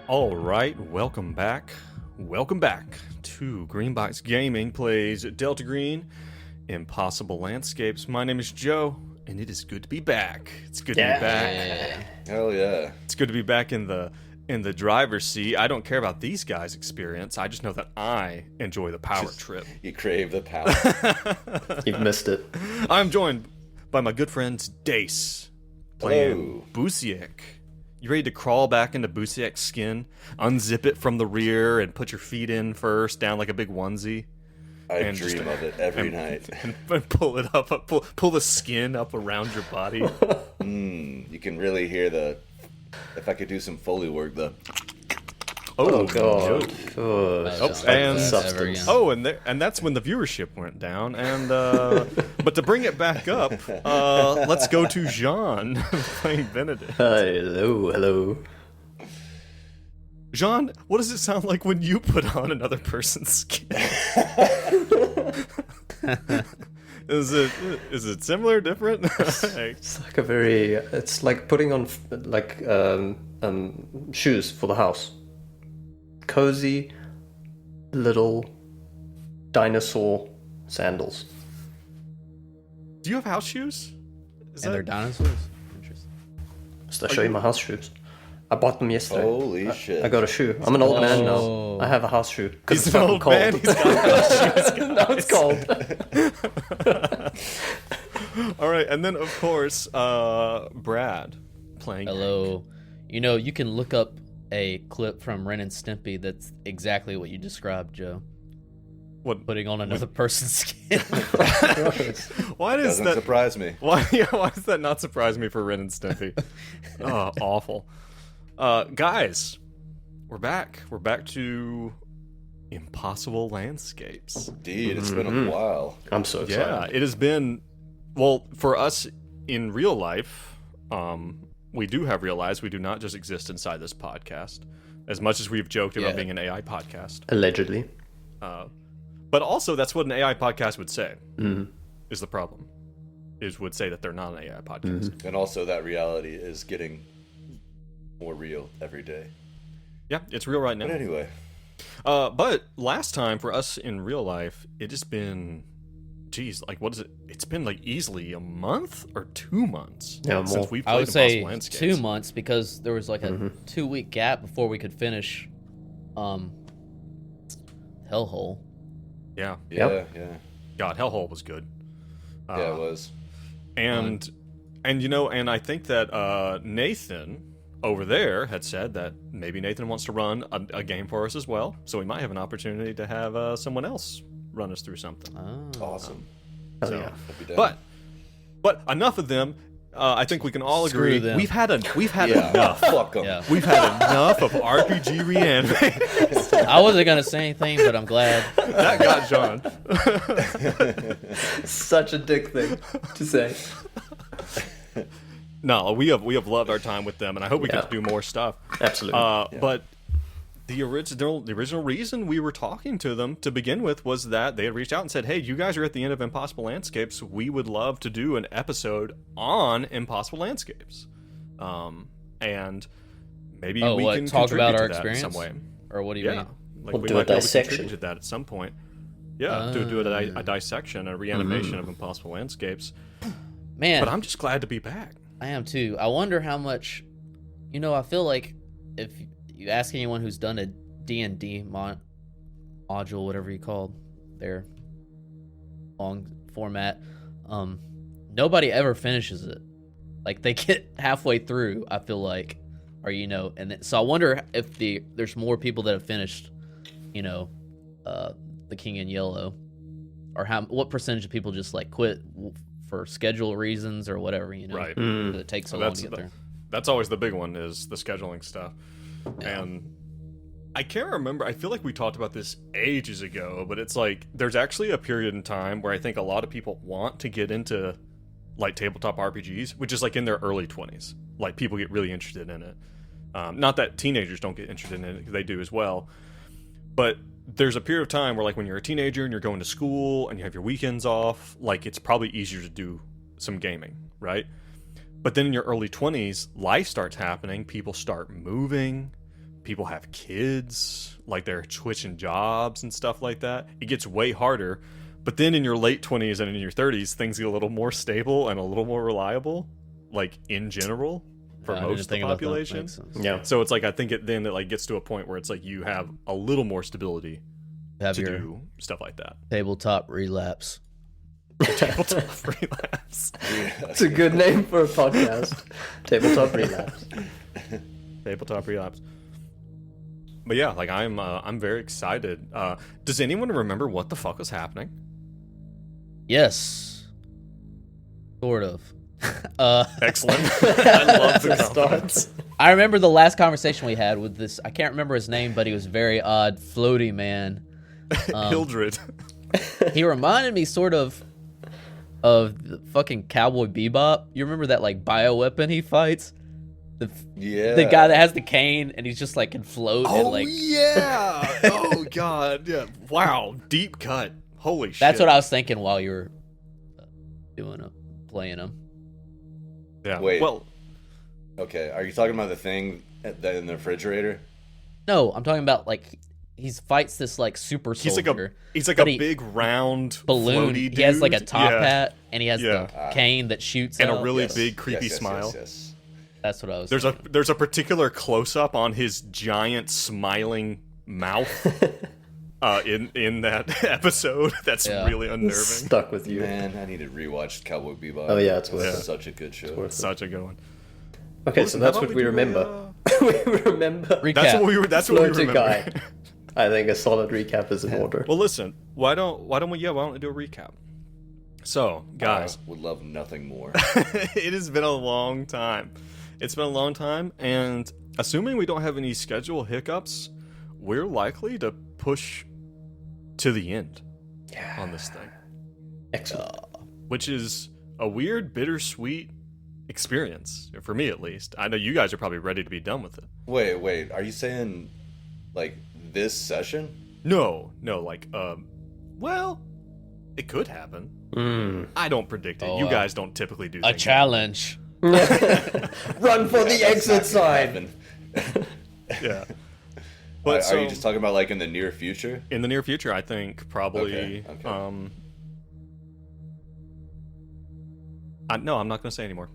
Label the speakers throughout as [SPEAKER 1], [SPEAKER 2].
[SPEAKER 1] All right, welcome back. Welcome back to Greenbox Gaming plays Delta Green, Impossible Landscapes. My name is Joe, and it is good to be back. It's good to be back.
[SPEAKER 2] Hell yeah.
[SPEAKER 1] It's good to be back in the driver's seat. I don't care about these guys' experience. I just know that I enjoy the power trip.
[SPEAKER 2] You crave the power.
[SPEAKER 3] You've missed it.
[SPEAKER 1] I'm joined by my good friends Dace, playing Busiek. You ready to crawl back into Busiek's skin, unzip it from the rear, and put your feet in first, down like a big onesie?
[SPEAKER 2] I dream of it every night.
[SPEAKER 1] And pull it up, pull the skin up around your body.
[SPEAKER 2] You can really hear if I could do some Foley work,
[SPEAKER 3] Oh god.
[SPEAKER 1] And that's when the viewership went down. And but to bring it back up, let's go to Jean playing Benedict.
[SPEAKER 3] Hello.
[SPEAKER 1] Jean, what does it sound like when you put on another person's skin? Is it similar, different?
[SPEAKER 3] It's like it's like putting on shoes for the house. Cozy little dinosaur sandals.
[SPEAKER 1] Do you have house shoes?
[SPEAKER 4] They're dinosaurs? Interesting.
[SPEAKER 3] I'll show you my house shoes. I bought them yesterday.
[SPEAKER 2] Holy shit.
[SPEAKER 3] I got a shoe. I'm an old man now. I have a house shoe.
[SPEAKER 1] He's an old man. He's got house shoes.
[SPEAKER 3] Now it's cold.
[SPEAKER 1] All right, and then of course, Brad playing.
[SPEAKER 4] Hello. You know, you can look up a clip from Ren and Stimpy that's exactly what you described, Joe.
[SPEAKER 1] What?
[SPEAKER 4] Putting on another person's skin.
[SPEAKER 1] Why does
[SPEAKER 2] Doesn't
[SPEAKER 1] that
[SPEAKER 2] surprise me.
[SPEAKER 1] Why does that not surprise me for Ren and Stimpy? Oh, awful. Guys, we're back. We're back to Impossible Landscapes.
[SPEAKER 2] Indeed, it's been a while.
[SPEAKER 3] I'm so excited.
[SPEAKER 1] Yeah, it has been. Well, for us in real life, we do have real lives. We do not just exist inside this podcast. As much as we've joked about being an AI podcast.
[SPEAKER 3] Allegedly.
[SPEAKER 1] But also, that's what an AI podcast would say, is the problem. Would say that they're not an AI podcast.
[SPEAKER 2] And also that reality is getting more real every day.
[SPEAKER 1] Yeah, it's real right now.
[SPEAKER 2] But anyway.
[SPEAKER 1] But last time for us in real life, it has been, what is it? It's been like easily a month or 2 months since we've played
[SPEAKER 4] I would say
[SPEAKER 1] Impossible Landscapes.
[SPEAKER 4] 2 months because there was like a 2-week gap before we could finish Hellhole.
[SPEAKER 1] Yeah.
[SPEAKER 2] Yeah.
[SPEAKER 1] God, Hellhole was good.
[SPEAKER 2] Yeah, it was.
[SPEAKER 1] And I think that Nathan over there had said that maybe Nathan wants to run a game for us as well, so we might have an opportunity to have someone else run us through something.
[SPEAKER 2] Awesome.
[SPEAKER 1] So, but enough of them. I think we can all agree
[SPEAKER 4] them.
[SPEAKER 1] we've had enough.
[SPEAKER 2] Fuck them.
[SPEAKER 4] Yeah.
[SPEAKER 1] We've had enough of RPG Reanimate.
[SPEAKER 4] I wasn't going to say anything, but I'm glad.
[SPEAKER 1] That got John.
[SPEAKER 3] Such a dick thing to say.
[SPEAKER 1] No, we have loved our time with them, and I hope we get to do more stuff.
[SPEAKER 3] Absolutely.
[SPEAKER 1] But the original reason we were talking to them to begin with was that they had reached out and said, "Hey, you guys are at the end of Impossible Landscapes. We would love to do an episode on Impossible Landscapes, and maybe we can
[SPEAKER 4] talk about our
[SPEAKER 1] to that
[SPEAKER 4] experience
[SPEAKER 1] in some way."
[SPEAKER 4] Or what do you mean?
[SPEAKER 1] Like
[SPEAKER 3] We'll
[SPEAKER 1] we
[SPEAKER 3] do
[SPEAKER 1] might
[SPEAKER 3] a
[SPEAKER 1] be able to
[SPEAKER 3] dissection.
[SPEAKER 1] contribute to that at some point. Yeah, do a dissection, a reanimation of Impossible Landscapes.
[SPEAKER 4] Man,
[SPEAKER 1] But I'm just glad to be back.
[SPEAKER 4] I am too. I wonder how much, I feel like if you ask anyone who's done a D&D module, whatever you call their long format, nobody ever finishes it. Like they get halfway through, I feel like, or so I wonder if there's more people that have finished, the King in Yellow, or what percentage of people just like quit for schedule reasons or whatever,
[SPEAKER 1] Right.
[SPEAKER 4] It takes so long to get there.
[SPEAKER 1] That's always the big one, is the scheduling stuff.
[SPEAKER 4] Yeah.
[SPEAKER 1] And I can't remember. I feel like we talked about this ages ago, but it's like there's actually a period in time where I think a lot of people want to get into like tabletop RPGs, which is like in their early 20s. Like people get really interested in it. Not that teenagers don't get interested in it, because they do as well. But there's a period of time where, like, when you're a teenager and you're going to school and you have your weekends off, like, it's probably easier to do some gaming, right? But then in your early 20s, life starts happening. People start moving. people have kids, like they're switching jobs and stuff like that. It gets way harder. But then in your late 20s and in your 30s, things get a little more stable and a little more reliable, like in general, for most of the population.
[SPEAKER 3] Yeah.
[SPEAKER 1] So it's like, I think it like gets to a point where it's like you have a little more stability
[SPEAKER 4] Have
[SPEAKER 1] to
[SPEAKER 4] your
[SPEAKER 1] do stuff like that.
[SPEAKER 4] tabletop relapse.
[SPEAKER 1] Tabletop relapse.
[SPEAKER 3] It's a good name for a podcast. Tabletop relapse.
[SPEAKER 1] Tabletop relapse. But yeah, like I'm very excited. Does anyone remember what the fuck was happening?
[SPEAKER 4] Yes. Sort of.
[SPEAKER 1] Excellent. I love the
[SPEAKER 3] Starts.
[SPEAKER 1] confidence.
[SPEAKER 4] I remember the last conversation we had with this. I can't remember his name, but he was very odd, floaty man.
[SPEAKER 1] Hildred.
[SPEAKER 4] He reminded me sort of the fucking Cowboy Bebop. You remember that like bioweapon he fights? The guy that has the cane and he's just like can float and like
[SPEAKER 1] yeah. Oh god. Yeah. Wow. Deep cut. Holy shit.
[SPEAKER 4] that's what I was thinking while you were playing him.
[SPEAKER 1] Yeah.
[SPEAKER 2] Wait.
[SPEAKER 1] Well,
[SPEAKER 2] Okay, are you talking about the thing that in the refrigerator?
[SPEAKER 4] No, I'm talking about like he fights this like super soldier.
[SPEAKER 1] he's like
[SPEAKER 4] but
[SPEAKER 1] a big round
[SPEAKER 4] balloon.
[SPEAKER 1] floaty dude.
[SPEAKER 4] He has like a top
[SPEAKER 1] Yeah.
[SPEAKER 4] hat and he has
[SPEAKER 1] Yeah.
[SPEAKER 4] the cane that shoots
[SPEAKER 1] And
[SPEAKER 4] out.
[SPEAKER 1] a really
[SPEAKER 2] Yes.
[SPEAKER 1] big creepy
[SPEAKER 2] Yes,
[SPEAKER 1] smile.
[SPEAKER 2] Yes.
[SPEAKER 4] That's what I was.
[SPEAKER 1] There's a particular close up on his giant smiling mouth in that episode that's
[SPEAKER 4] Yeah.
[SPEAKER 1] really unnerving.
[SPEAKER 3] Stuck with you.
[SPEAKER 2] Man, I need to rewatch Cowboy Bebop.
[SPEAKER 3] Oh, yeah, it's worth it.
[SPEAKER 2] Such a good show.
[SPEAKER 3] worth it.
[SPEAKER 1] Such a good one.
[SPEAKER 3] Okay,
[SPEAKER 1] Listen,
[SPEAKER 3] so that's
[SPEAKER 1] how
[SPEAKER 3] what
[SPEAKER 1] about
[SPEAKER 3] we
[SPEAKER 1] do a,
[SPEAKER 3] remember. We remember.
[SPEAKER 4] Recap.
[SPEAKER 1] That's what we were. That's what we
[SPEAKER 3] Floaty
[SPEAKER 1] remember.
[SPEAKER 3] guy. I think a solid recap is in order.
[SPEAKER 1] Well, listen. Why don't we do a recap? So, guys,
[SPEAKER 2] would love nothing more.
[SPEAKER 1] it has been a long time. It's been a long time, and assuming we don't have any schedule hiccups, we're likely to push to the end on this thing,
[SPEAKER 3] Excellent.
[SPEAKER 1] which is a weird, bittersweet experience for me, at least. I know you guys are probably ready to be done with it.
[SPEAKER 2] Wait, are you saying like this session?
[SPEAKER 1] No, like, well, it could happen. I don't predict it.
[SPEAKER 4] Oh,
[SPEAKER 1] You guys don't typically do
[SPEAKER 4] a
[SPEAKER 1] things.
[SPEAKER 4] challenge.
[SPEAKER 3] Run for the exit sign.
[SPEAKER 1] Yeah.
[SPEAKER 2] But
[SPEAKER 1] But
[SPEAKER 2] are you just talking about like in the near future?
[SPEAKER 1] in the near future, I think probably.
[SPEAKER 2] Okay.
[SPEAKER 1] No, I'm not going to say anymore.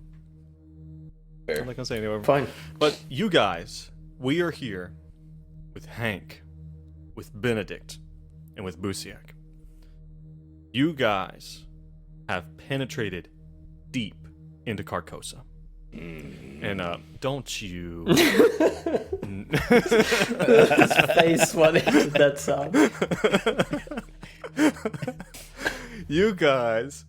[SPEAKER 2] Fair.
[SPEAKER 1] I'm not going to say anymore.
[SPEAKER 3] Fine.
[SPEAKER 1] But you guys, we are here with Hank, with Benedict, and with Busiak. You guys have penetrated deep into Carcosa. And don't you...
[SPEAKER 3] His face when he did that sound.
[SPEAKER 1] You guys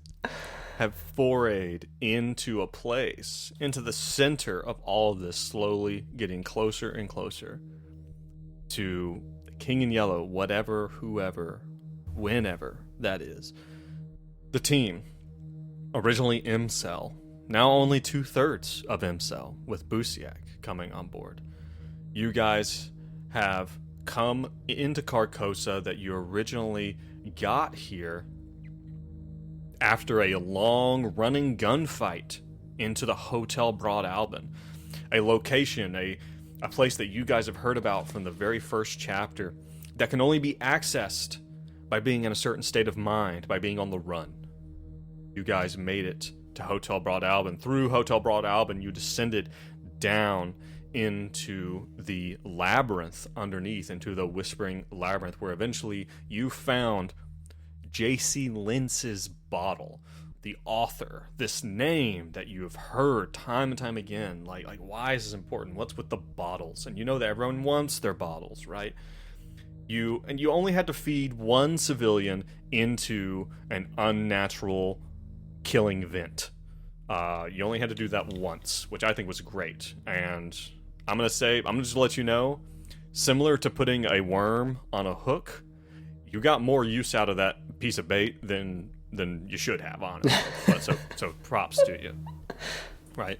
[SPEAKER 1] have forayed into a place, into the center of all of this, slowly getting closer and closer to King in Yellow, whatever, whoever, whenever that is. The team, originally M-Cell, now only 2/3 of M-Cell, with Busiak coming on board. You guys have come into Carcosa that you originally got here after a long running gunfight into the Hotel Broad Albin, a location, a place that you guys have heard about from the very first chapter that can only be accessed by being in a certain state of mind, by being on the run. You guys made it to Hotel Broad Albin. Through Hotel Broad Albin, you descended down into the labyrinth underneath, into the Whispering Labyrinth, where eventually you found J.C. Lentz's bottle, the author, this name that you have heard time and time again. Like why is this important? What's with the bottles? And you know that everyone wants their bottles, right? You only had to feed one civilian into an unnatural killing vent. You only had to do that once, which I think was great. And I'm gonna just let you know, similar to putting a worm on a hook, you got more use out of that piece of bait than you should have, honestly. But so props to you, right?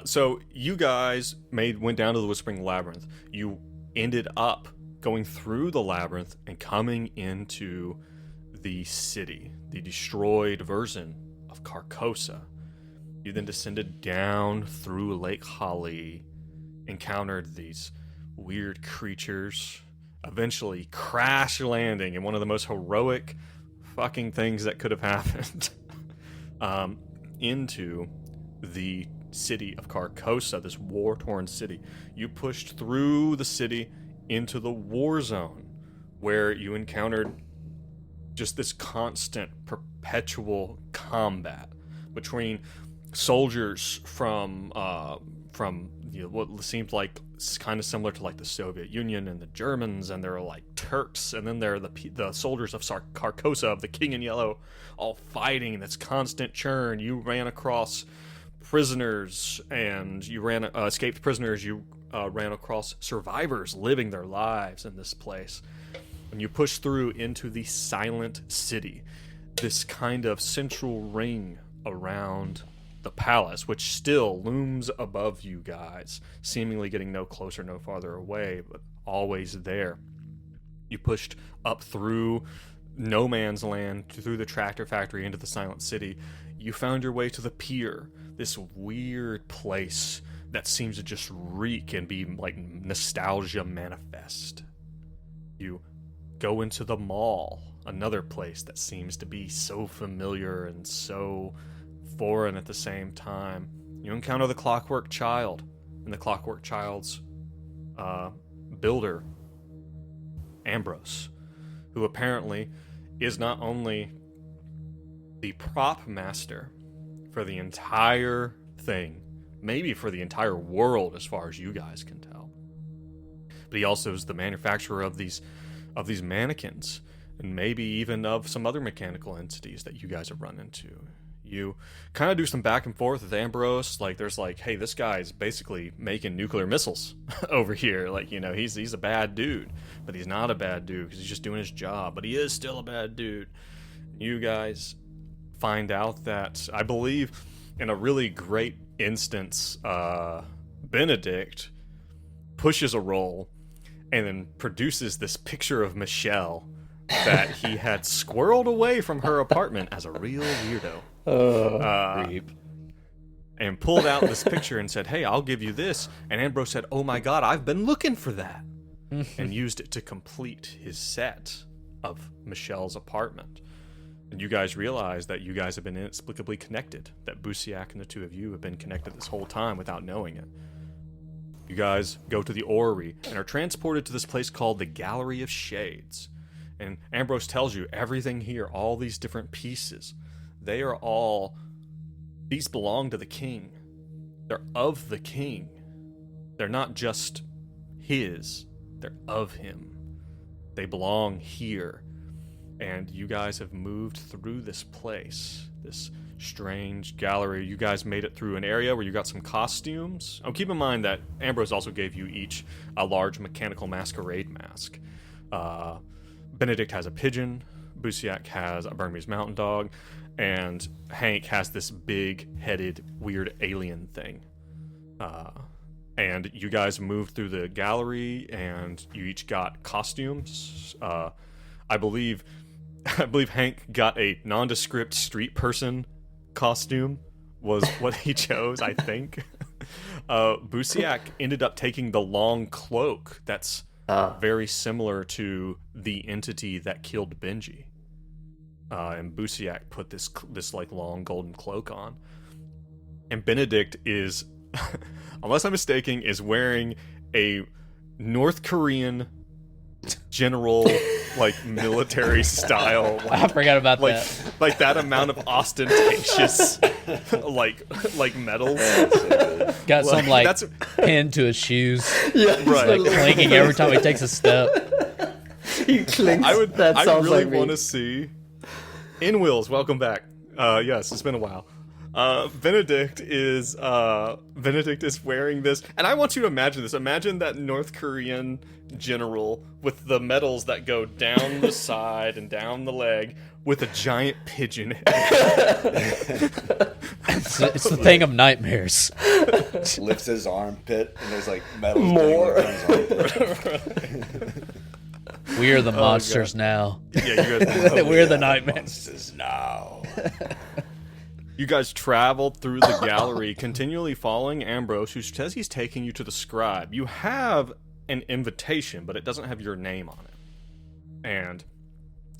[SPEAKER 1] So you guys went down to the Whispering Labyrinth. You ended up going through the labyrinth and coming into the city, the destroyed version of Carcosa. You then descended down through Lake Holly, encountered these weird creatures, eventually crash landing in one of the most heroic fucking things that could have happened into the city of Carcosa, this war-torn city. You pushed through the city into the war zone, where you encountered just this constant, perpetual combat between soldiers from what seemed like kind of similar to like the Soviet Union and the Germans, and there are like Turks, and then there are the soldiers of Carcosa, of the King in Yellow, all fighting in this constant churn. You ran across prisoners, and you ran escaped prisoners. You ran across survivors living their lives in this place. And you push through into the Silent City, this kind of central ring around the palace, which still looms above you guys, seemingly getting no closer, no farther away, but always there. You pushed up through no man's land, through the tractor factory, into the Silent City. You found your way to the pier, this weird place that seems to just reek and be like nostalgia manifest. You go into the mall, another place that seems to be so familiar and so foreign at the same time. You encounter the Clockwork Child, and the Clockwork Child's builder, Ambrose, who apparently is not only the prop master for the entire thing, maybe for the entire world as far as you guys can tell, but he also is the manufacturer of these mannequins, and maybe even of some other mechanical entities that you guys have run into. You kind of do some back and forth with Ambrose. Like, there's like, hey, this guy's basically making nuclear missiles over here. Like, you know, he's a bad dude, but he's not a bad dude because he's just doing his job. But he is still a bad dude. You guys find out that, I believe, in a really great instance, Benedict pushes a roll and then produces this picture of Michelle that he had squirreled away from her apartment as a real weirdo. And pulled out this picture and said, hey, I'll give you this. And Ambrose said, oh my god, I've been looking for that. And used it to complete his set of Michelle's apartment. And you guys realize that you guys have been inexplicably connected, that Busiak and the two of you have been connected this whole time without knowing it. You guys go to the orrery and are transported to this place called the Gallery of Shades. And Ambrose tells you everything here, all these different pieces, these belong to the king. They're of the king. They're not just his, they're of him. They belong here. And you guys have moved through this place, this strange gallery. You guys made it through an area where you got some costumes. Oh, keep in mind that Ambrose also gave you each a large mechanical masquerade mask. Benedict has a pigeon, Busiak has a Burmese mountain dog, and Hank has this big-headed, weird alien thing. And you guys moved through the gallery, and you each got costumes. I believe Hank got a nondescript street person costume, was what he chose, I think. Busiak ended up taking the long cloak that's very similar to the entity that killed Benji. And Busiak put this like long golden cloak on. And Benedict is, unless I'm mistaken, is wearing a North Korean general, like, military style. Like,
[SPEAKER 4] I forgot about that.
[SPEAKER 1] Like that amount of ostentatious, like medals.
[SPEAKER 4] Got some like
[SPEAKER 1] that's
[SPEAKER 4] pinned to his shoes.
[SPEAKER 3] Yeah,
[SPEAKER 1] right.
[SPEAKER 4] Like clinking every time he takes a step.
[SPEAKER 3] He clinks.
[SPEAKER 1] I
[SPEAKER 3] sounds
[SPEAKER 1] really
[SPEAKER 3] like me.
[SPEAKER 1] want to see. In Wills, welcome back. Yes, it's been a while. Benedict is wearing this, and I want you to imagine this. Imagine that North Korean general with the medals that go down the side and down the leg, with a giant pigeon head.
[SPEAKER 4] It's the thing of nightmares.
[SPEAKER 2] Lifts his armpit, and there's like medals
[SPEAKER 3] More.
[SPEAKER 2] dangling from his armpit.
[SPEAKER 4] We are the monsters now.
[SPEAKER 1] Yeah, you guys.
[SPEAKER 4] We're the nightmares.
[SPEAKER 2] Monsters now.
[SPEAKER 1] You guys traveled through the gallery, continually following Ambrose, who says he's taking you to the scribe. You have an invitation, but it doesn't have your name on it. And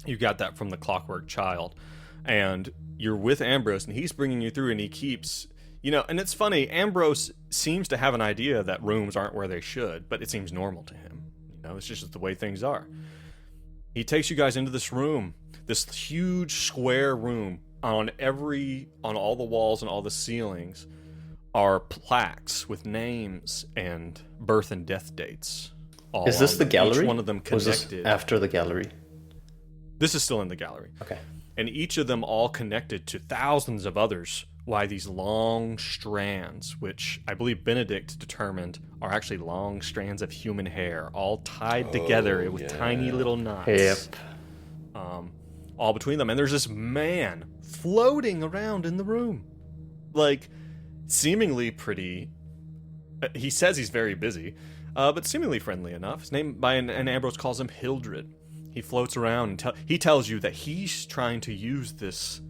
[SPEAKER 1] you got that from the Clockwork Child. And you're with Ambrose, and he's bringing you through, and he keeps... and it's funny, Ambrose seems to have an idea that rooms aren't where they should, but it seems normal to him. It's just the way things are. He takes you guys into this room, this huge square room. On all the walls and all the ceilings are plaques with names and birth and death dates.
[SPEAKER 3] Is this the gallery?
[SPEAKER 1] Each one of them connected.
[SPEAKER 3] Was this after the gallery?
[SPEAKER 1] This is still in the gallery.
[SPEAKER 3] Okay.
[SPEAKER 1] And each of them all connected to thousands of others by these long strands, which I believe Benedict determined are actually long strands of human hair, all tied together with tiny little knots.
[SPEAKER 3] Yep.
[SPEAKER 1] All between them. And there's this man floating around in the room. Like, seemingly pretty... he says he's very busy, but seemingly friendly enough. His name, and Ambrose calls him Hildred. He floats around and he tells you that he's trying to use this...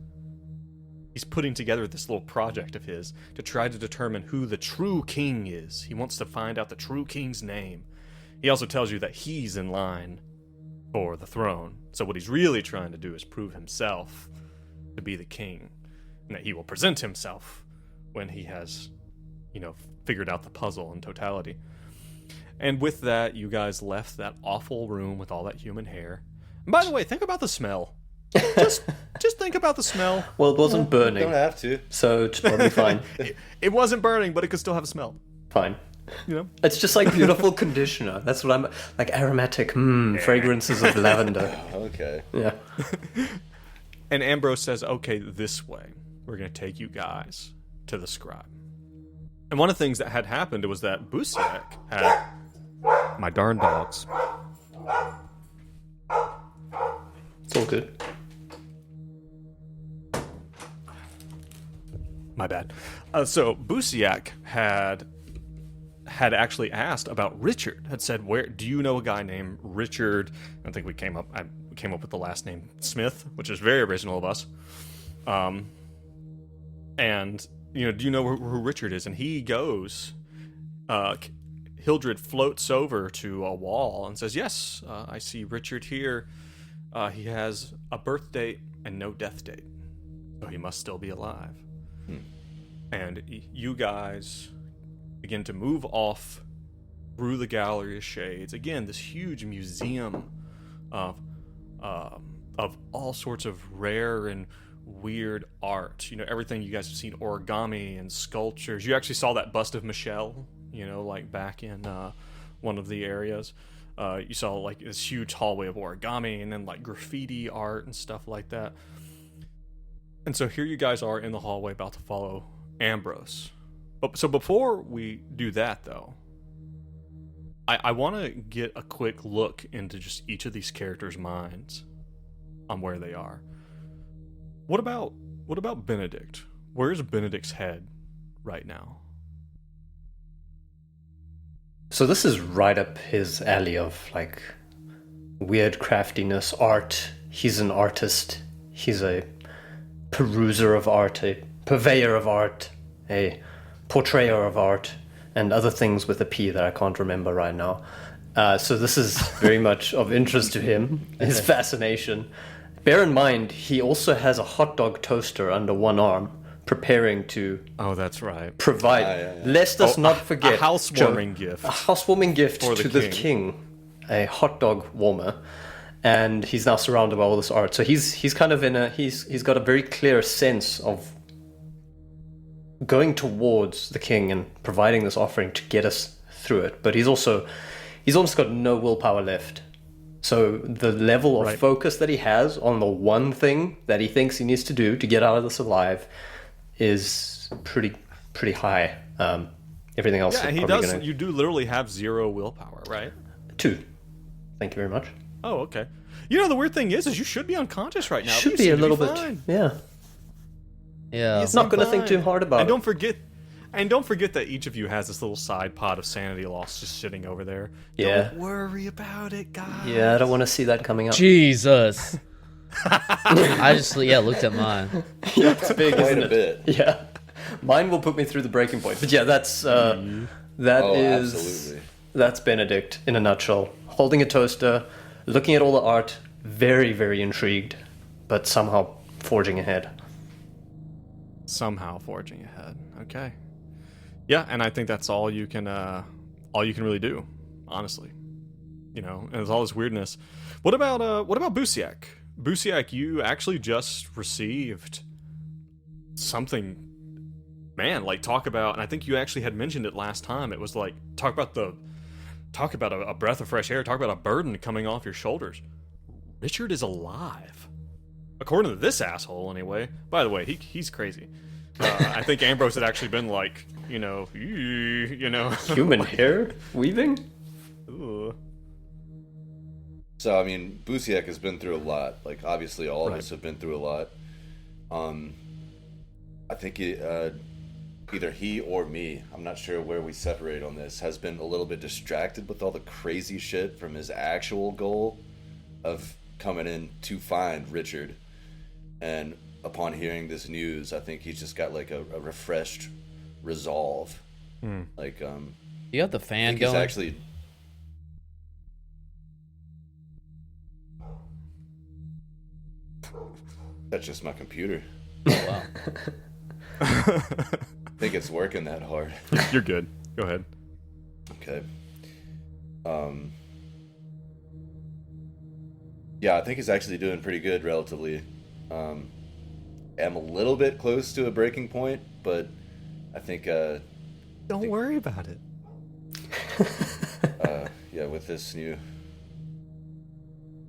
[SPEAKER 1] He's putting together this little project of his to try to determine who the true king is. He wants to find out the true king's name. He also tells you that he's in line for the throne. So what he's really trying to do is prove himself to be the king, and that he will present himself when he has, figured out the puzzle in totality. And with that, you guys left that awful room with all that human hair. And by the way, think about the smell. Just think about the smell.
[SPEAKER 3] Well, it wasn't burning.
[SPEAKER 2] Don't have to.
[SPEAKER 3] So it's probably fine.
[SPEAKER 1] It wasn't burning, but it could still have a smell.
[SPEAKER 3] Fine. It's just like beautiful conditioner. That's what I'm like, aromatic fragrances of lavender.
[SPEAKER 2] Okay.
[SPEAKER 3] Yeah.
[SPEAKER 1] And Ambrose says, okay, this way. We're going to take you guys to the scribe. And one of the things that had happened was that Busiek had... My darn dogs.
[SPEAKER 3] It's all good.
[SPEAKER 1] My bad. So Busiek had actually asked about Richard. Had said, "Where do you know a guy named Richard?" I think we came up with the last name Smith, which is very original of us. And do you know who Richard is? And he goes. Hildred floats over to a wall and says, "Yes, I see Richard here. He has a birth date and no death date, so he must still be alive." And you guys begin to move off through the Gallery of Shades. Again, this huge museum of all sorts of rare and weird art. Everything you guys have seen, origami and sculptures. You actually saw that bust of Michelle, like back in one of the areas. You saw like this huge hallway of origami and then like graffiti art and stuff like that. And so here you guys are in the hallway about to follow Ambrose. So before we do that, though, I want to get a quick look into just each of these characters' minds on where they are. What about Benedict? Where's Benedict's head right now?
[SPEAKER 3] So this is right up his alley of like weird craftiness, art. He's an artist. He's a peruser of art, a purveyor of art, a portrayer of art, and other things with a P that I can't remember right now. So this is very much of interest to him, his fascination. Bear in mind, he also has a hot dog toaster under one arm, preparing to...
[SPEAKER 1] Oh, that's right.
[SPEAKER 3] ...provide, lest us not forget...
[SPEAKER 1] A housewarming gift.
[SPEAKER 3] A housewarming gift to the king. A hot dog warmer. And he's now surrounded by all this art. So he's kind of in a... He's got a very clear sense of going towards the king and providing this offering to get us through it. But he's almost got no willpower left. So the level of focus that he has on the one thing that he thinks he needs to do to get out of this alive is pretty high. Everything else.
[SPEAKER 1] Yeah, he does. You do literally have 0 willpower, right?
[SPEAKER 3] 2. Thank you very much.
[SPEAKER 1] Oh, okay. The weird thing is you should be unconscious right now.
[SPEAKER 3] Should be a little bit.
[SPEAKER 1] Fine.
[SPEAKER 3] Yeah.
[SPEAKER 4] Yeah.
[SPEAKER 3] He's not going to think too hard about
[SPEAKER 1] and
[SPEAKER 3] it.
[SPEAKER 1] Don't forget that each of you has this little side pod of sanity loss just sitting over there.
[SPEAKER 3] Yeah.
[SPEAKER 1] Don't worry about it, guys.
[SPEAKER 3] Yeah, I don't want to see that coming up.
[SPEAKER 4] Jesus. I just looked at mine.
[SPEAKER 3] Yeah, it's big, isn't it?
[SPEAKER 2] Quite a bit.
[SPEAKER 3] Yeah. Mine will put me through the breaking point. But yeah, that's that is
[SPEAKER 2] absolutely.
[SPEAKER 3] That's Benedict in a nutshell. Holding a toaster, looking at all the art, very, very intrigued, but somehow forging ahead.
[SPEAKER 1] Somehow forging ahead. Okay. Yeah, and I think that's all you can really do, honestly. You know, and there's all this weirdness. What about Busiak? Busiak, you actually just received something. Man, like talk about, and I think you actually had mentioned it last time. It was like talk about a breath of fresh air. Talk about a burden coming off your shoulders. Richard is alive, according to this asshole, anyway. By the way, he's crazy. I think Ambrose had actually been like,
[SPEAKER 3] Human hair weaving?
[SPEAKER 1] Ooh.
[SPEAKER 2] So, I mean, Busiak has been through a lot. Like, obviously, all of us have been through a lot. I think either he or me, I'm not sure where we separate on this, has been a little bit distracted with all the crazy shit from his actual goal of coming in to find Richard. And upon hearing this news, I think he's just got like a refreshed resolve. Like,
[SPEAKER 4] You got the fan
[SPEAKER 2] he's
[SPEAKER 4] going?
[SPEAKER 2] actually. That's just my computer.
[SPEAKER 4] Oh, wow.
[SPEAKER 2] I think it's working that hard.
[SPEAKER 1] You're good. Go ahead.
[SPEAKER 2] Okay. Yeah, I think he's actually doing pretty good relatively. I'm a little bit close to a breaking point, but I think
[SPEAKER 1] Don't worry about it.
[SPEAKER 2] yeah, with this new.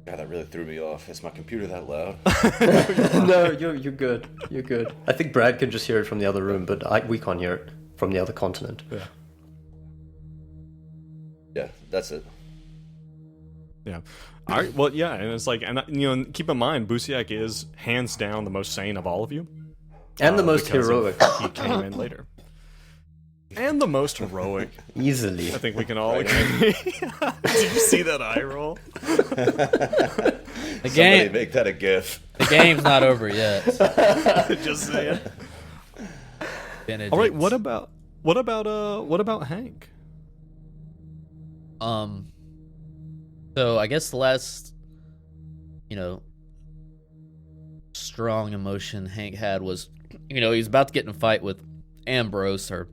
[SPEAKER 2] God, that really threw me off. Is my computer that loud?
[SPEAKER 3] No, you're good. You're good. I think Brad can just hear it from the other room, but we can't hear it from the other continent.
[SPEAKER 1] Yeah.
[SPEAKER 2] Yeah, that's it.
[SPEAKER 1] Yeah. All right. Well, yeah, and it's like, and keep in mind, Busiak is hands down the most sane of all of you,
[SPEAKER 3] And the most
[SPEAKER 1] because
[SPEAKER 3] heroic.
[SPEAKER 1] He came in later, and the most heroic.
[SPEAKER 3] Easily.
[SPEAKER 1] I think we can all agree. Did you see that eye roll?
[SPEAKER 4] The
[SPEAKER 2] Somebody
[SPEAKER 4] game,
[SPEAKER 2] make that a GIF.
[SPEAKER 4] the game's not over yet.
[SPEAKER 1] Just saying.
[SPEAKER 4] Benedict.
[SPEAKER 1] All right. What about Hank?
[SPEAKER 4] So I guess the last, strong emotion Hank had was, he was about to get in a fight with Ambrose or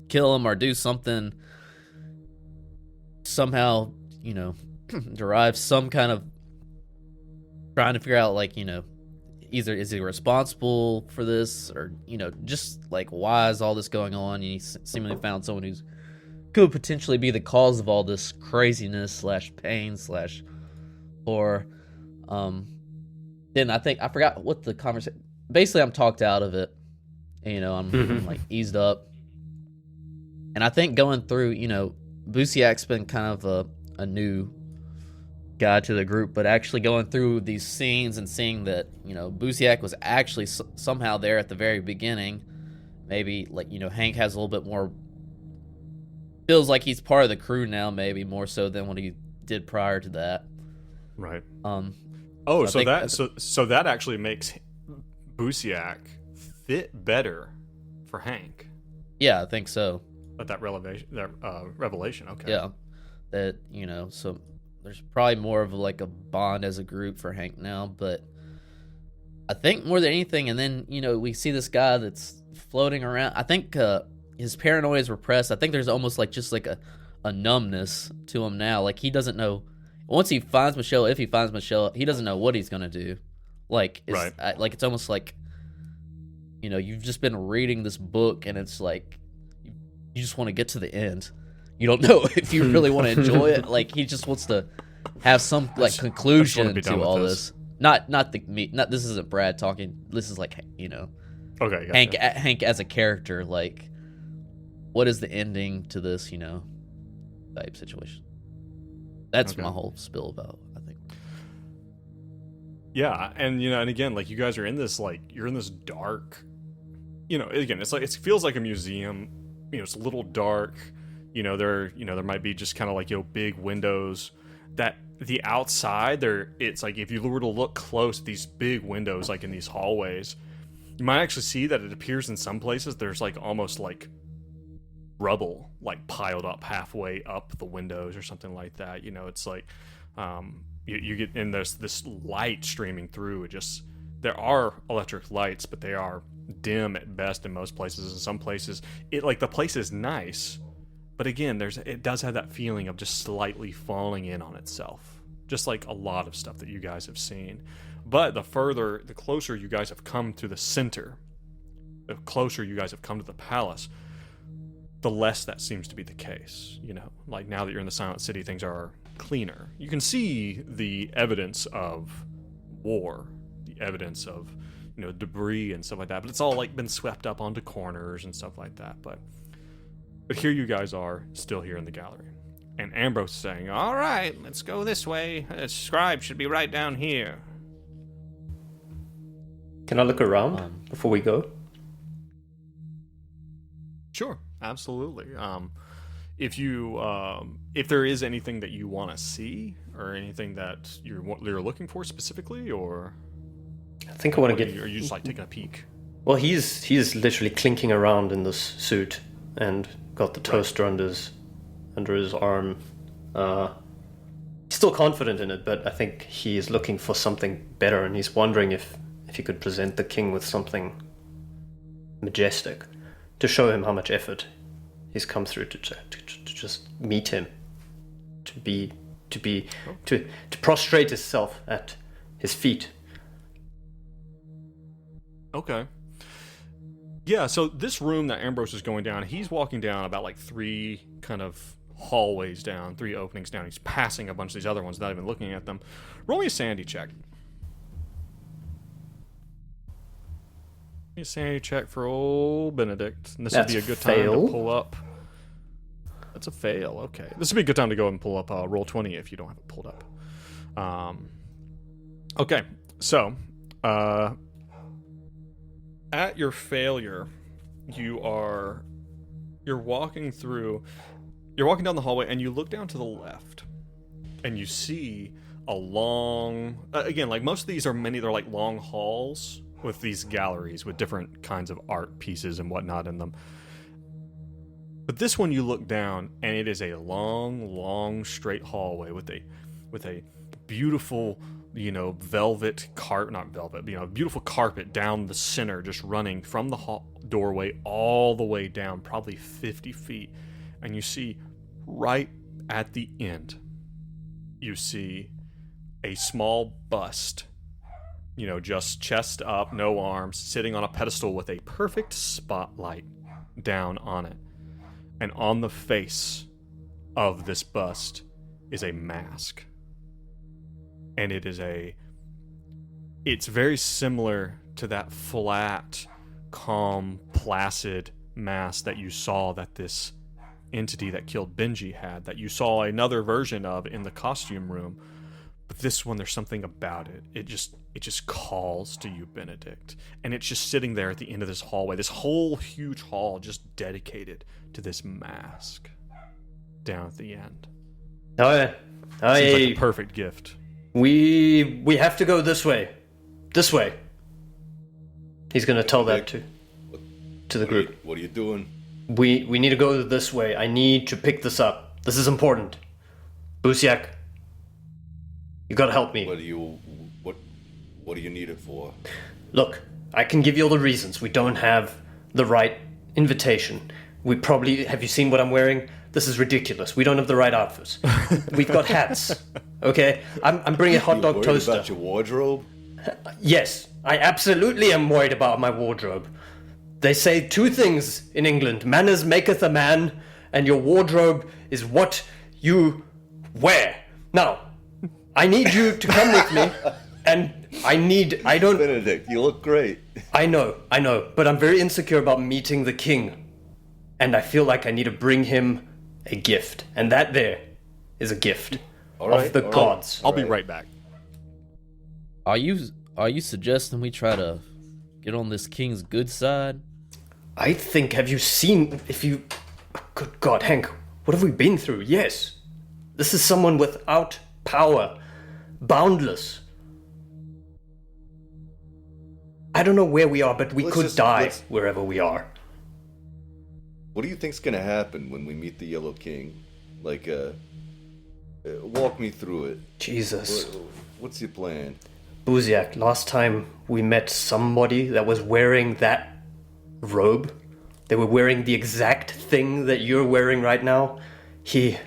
[SPEAKER 4] kill him or do something, somehow, derive some kind of trying to figure out, like, either is he responsible for this or, just like, why is all this going on? And he seemingly found someone who's could potentially be the cause of all this craziness / pain / horror. Then I forgot what the conversation. Basically, I'm talked out of it. I'm like eased up, and I think going through, Busiak's been kind of a new guy to the group, but actually going through these scenes and seeing that Busiak was actually somehow there at the very beginning. Maybe like Hank has a little bit more. Feels like he's part of the crew now, maybe more so than what he did prior to that.
[SPEAKER 1] Right.
[SPEAKER 4] So
[SPEAKER 1] that actually makes Busiak fit better for Hank.
[SPEAKER 4] Yeah, I think so.
[SPEAKER 1] At that revelation. Okay.
[SPEAKER 4] Yeah, that so there's probably more of like a bond as a group for Hank now, but I think more than anything, and then we see this guy that's floating around. I think his paranoia is repressed. I think there's almost like just like a numbness to him now. Like he doesn't know. Once he finds Michelle, if he finds Michelle, he doesn't know what he's gonna do. Like, like it's almost like, you've just been reading this book, and it's like you just want to get to the end. You don't know if you really want to enjoy it. Like he just wants to have some like conclusion to all this. Not this isn't Brad talking. This is like
[SPEAKER 1] Okay. Gotcha.
[SPEAKER 4] Hank as a character. Like, what is the ending to this? Type situation. That's my whole spill about, I think.
[SPEAKER 1] Yeah, and and again, like you guys are in this you're in this dark. Again, it's like it feels like a museum. It's a little dark. There might be just kind of like big windows. That the outside there, it's like if you were to look close, these big windows like in these hallways, you might actually see that it appears in some places there's like almost like rubble like piled up halfway up the windows or something like that. You know, it's like you get, and there's this light streaming through. It just, there are electric lights, but they are dim at best in most places. In some places, it, like, the place is nice, but again, it does have that feeling of just slightly falling in on itself, just like a lot of stuff that you guys have seen. But the closer you guys have come to the center, the closer you guys have come to the palace, the less that seems to be the case. You know, like, now that you're in the Silent City, things are cleaner. You can see the evidence of war, the evidence of, you know, debris and stuff like that, but it's all like been swept up onto corners and stuff like that. But here you guys are, still here in the gallery, and Ambrose is saying, "All right, let's go this way. The scribe should be right down here."
[SPEAKER 3] Can I look around before we go?
[SPEAKER 1] Sure, absolutely. If there is anything that you want to see, or anything that you're looking for specifically, or
[SPEAKER 3] I think I want to get.
[SPEAKER 1] Are you just like taking a peek?
[SPEAKER 3] Well, he's literally clinking around in this suit and got the toaster under his arm. He's still confident in it, but I think he is looking for something better, and he's wondering if he could present the king with something majestic to show him how much effort he's come through to just meet him, to prostrate himself at his feet.
[SPEAKER 1] Okay. Yeah, so this room that Ambrose is going down, he's walking down about like 3 kind of hallways down, 3 openings down. He's passing a bunch of these other ones, not even looking at them. Roll me a sanity check. A sanity check for old Benedict. And this would be a good time to pull up. That's a fail, okay. This would be a good time to go and pull up Roll20 if you don't have it pulled up. Okay, so at your failure, you're walking down the hallway, and you look down to the left, and you see a long, again, like most of these are they're like long halls with these galleries with different kinds of art pieces and whatnot in them. But this one, you look down, and it is a long straight hallway with a beautiful, you know, beautiful carpet down the center, just running from the doorway all the way down, probably 50 feet. And you see right at the end, you see a small bust, you know, just chest up, no arms, sitting on a pedestal with a perfect spotlight down on it. And on the face of this bust is a mask. And it's very similar to that flat, calm, placid mask that you saw that this entity that killed Benji had, that you saw another version of in the costume room. But this one, there's something about it. It just calls to you, Benedict. And it's just sitting there at the end of this hallway, this whole huge hall just dedicated to this mask down at the end.
[SPEAKER 3] Oh yeah.
[SPEAKER 1] Seems like a perfect gift.
[SPEAKER 3] We have to go this way. This way. He's gonna tell that to the group.
[SPEAKER 2] What are you doing?
[SPEAKER 3] We need to go this way. I need to pick this up. This is important. Busiak, you gotta help me.
[SPEAKER 2] What do you need it for?
[SPEAKER 3] Look, I can give you all the reasons. We don't have the right invitation. Have you seen what I'm wearing? This is ridiculous. We don't have the right outfits. We've got hats. Okay? I'm bringing a hot dog toaster.
[SPEAKER 2] About your wardrobe?
[SPEAKER 3] Yes, I absolutely am worried about my wardrobe. They say 2 things in England. Manners maketh a man, and your wardrobe is what you wear. Now, I need you to come with me, and
[SPEAKER 2] Benedict, you look great.
[SPEAKER 3] I know, but I'm very insecure about meeting the king. And I feel like I need to bring him a gift. And that there is a gift of the gods.
[SPEAKER 1] I'll be right back.
[SPEAKER 4] Are you suggesting we try to get on this king's good side?
[SPEAKER 3] I think, good God, Hank, what have we been through? Yes. This is someone without power. Boundless. I don't know where we are, but we could die wherever we are.
[SPEAKER 2] what do you think's gonna happen when we meet the Yellow King? Like, walk me through it.
[SPEAKER 3] Jesus.
[SPEAKER 2] What's your plan?
[SPEAKER 3] Buziak, last time we met somebody that was wearing that robe. They were wearing the exact thing that you're wearing right now. He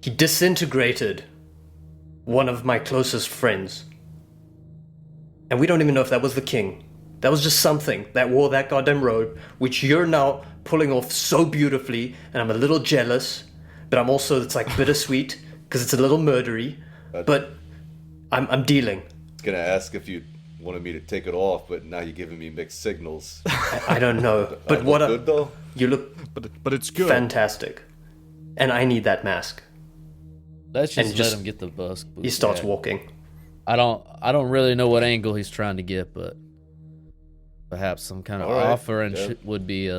[SPEAKER 3] disintegrated one of my closest friends. And we don't even know if that was the king. That was just something that wore that goddamn robe, which you're now pulling off so beautifully, and I'm a little jealous, but I'm also, it's like bittersweet, because it's a little murdery, but I'm dealing.
[SPEAKER 2] I was gonna ask if you wanted me to take it off, but now you're giving me mixed signals.
[SPEAKER 3] I don't know, but what
[SPEAKER 2] good though?
[SPEAKER 3] You look
[SPEAKER 1] but it's good.
[SPEAKER 3] fantastic. And I need that mask.
[SPEAKER 4] Let's
[SPEAKER 3] And
[SPEAKER 4] just
[SPEAKER 3] just-
[SPEAKER 4] let him get the bus.
[SPEAKER 3] He starts
[SPEAKER 4] Yeah.
[SPEAKER 3] walking.
[SPEAKER 4] I don't really know what angle he's trying to get, but perhaps some kind of
[SPEAKER 2] All right,
[SPEAKER 4] offer and
[SPEAKER 2] yeah.
[SPEAKER 4] shit would be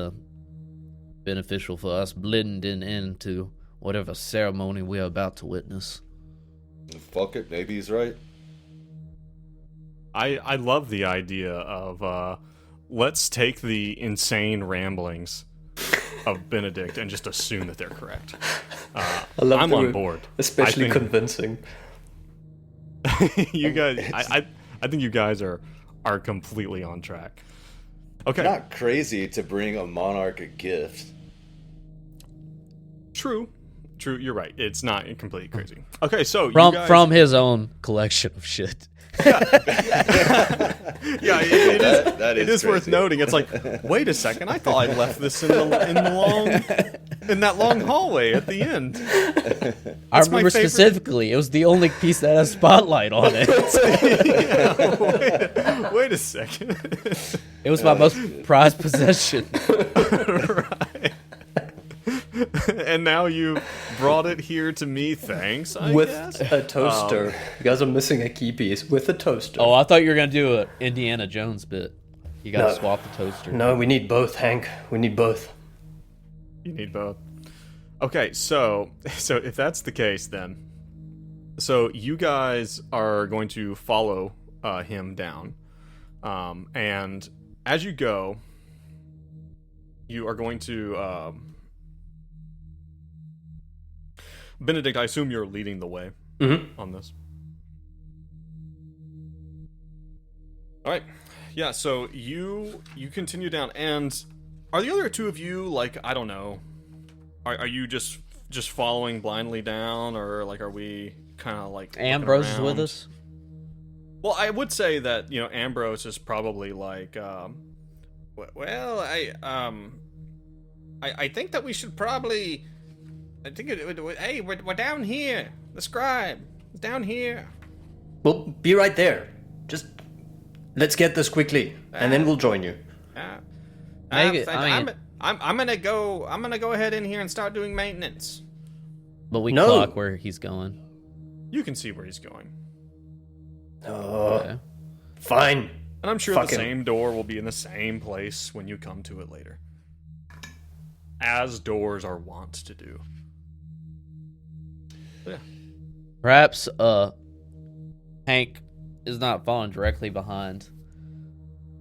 [SPEAKER 4] beneficial for us blending into whatever ceremony we're about to witness.
[SPEAKER 2] Fuck it, maybe he's right.
[SPEAKER 1] I love the idea of let's take the insane ramblings of Benedict and just assume that they're correct.
[SPEAKER 3] I love
[SPEAKER 1] I'm
[SPEAKER 3] that
[SPEAKER 1] on
[SPEAKER 3] we're
[SPEAKER 1] board.
[SPEAKER 3] Especially
[SPEAKER 1] I think-
[SPEAKER 3] convincing.
[SPEAKER 1] You guys, I think you guys are completely on track. Okay,
[SPEAKER 2] Not crazy to bring a monarch a gift.
[SPEAKER 1] true. You're right. It's not completely crazy. Okay, so
[SPEAKER 4] From
[SPEAKER 1] you guys,
[SPEAKER 4] from his own collection of shit.
[SPEAKER 1] yeah, it is.
[SPEAKER 2] That
[SPEAKER 1] It is worth
[SPEAKER 2] crazy.
[SPEAKER 1] noting. It's like, wait a second. I thought I left this in that long hallway at the end.
[SPEAKER 4] I
[SPEAKER 1] That's my
[SPEAKER 4] remember
[SPEAKER 1] favorite-
[SPEAKER 4] specifically, it was the only piece that has spotlight on it.
[SPEAKER 1] Yeah, wait a second.
[SPEAKER 4] It was my most prized possession.
[SPEAKER 1] Right. And now you brought it here to me. Thanks. I
[SPEAKER 3] With
[SPEAKER 1] guess.
[SPEAKER 3] a toaster. You guys are missing a key piece. With a toaster.
[SPEAKER 4] Oh, I thought you were gonna do a Indiana Jones bit. You gotta
[SPEAKER 3] No.
[SPEAKER 4] swap the toaster.
[SPEAKER 3] No, we need both, Hank. We need both.
[SPEAKER 1] You need both. Okay, so if that's the case, then so you guys are going to follow him down, and as you go, you are going to Benedict. I assume you're leading the way on this. All right, yeah. So you continue down, and are the other two of you like, I don't know? Are you just following blindly down, or like are we kind of like looking
[SPEAKER 4] Ambrose is with
[SPEAKER 1] around?
[SPEAKER 4] us.
[SPEAKER 1] Well, I would say that Ambrose is probably like, well, I think that we should probably, hey, we're down here. The scribe is down here.
[SPEAKER 3] Well, be right there. Just let's get this quickly, and then we'll join you.
[SPEAKER 4] Maybe- I mean-
[SPEAKER 1] I'm gonna go ahead in here and start doing maintenance.
[SPEAKER 4] But we
[SPEAKER 3] No.
[SPEAKER 4] clock where he's going.
[SPEAKER 1] You can see where he's going.
[SPEAKER 3] Oh,
[SPEAKER 4] Okay.
[SPEAKER 3] fine.
[SPEAKER 1] And I'm sure
[SPEAKER 3] Fuck
[SPEAKER 1] the
[SPEAKER 3] him.
[SPEAKER 1] same door will be in the same place when you come to it later. As doors are wont to do. But yeah.
[SPEAKER 4] Perhaps Hank is not following directly behind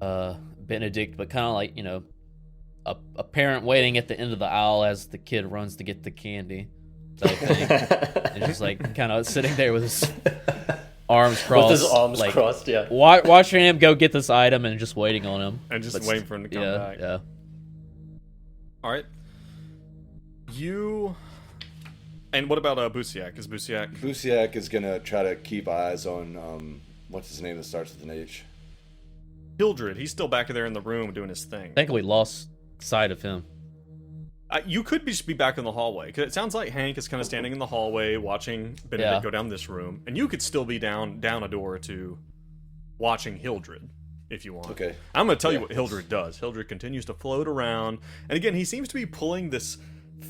[SPEAKER 4] Benedict, but kind of like, a parent waiting at the end of the aisle as the kid runs to get the candy type thing. And just like kind of sitting there with his arms crossed.
[SPEAKER 3] With his arms
[SPEAKER 4] like,
[SPEAKER 3] crossed, yeah.
[SPEAKER 4] Watching him go get this item and just waiting on him.
[SPEAKER 1] And just
[SPEAKER 4] But
[SPEAKER 1] waiting for him to come
[SPEAKER 4] yeah,
[SPEAKER 1] back.
[SPEAKER 4] Yeah.
[SPEAKER 1] Alright. And what about Busiak? Is Busiak...
[SPEAKER 2] Busiak is gonna try to keep eyes on what's his name that starts with an H.
[SPEAKER 1] Hildred, he's still back there in the room doing his thing.
[SPEAKER 4] I think we lost sight of him.
[SPEAKER 1] You could just be back in the hallway, because it sounds like Hank is kind of standing in the hallway watching Benedict
[SPEAKER 4] Yeah.
[SPEAKER 1] go down this room, and you could still be down a door or two watching Hildred, if you want.
[SPEAKER 2] Okay.
[SPEAKER 1] I'm going to tell you
[SPEAKER 2] Yeah,
[SPEAKER 1] what Hildred does. Hildred continues to float around, and again, he seems to be pulling this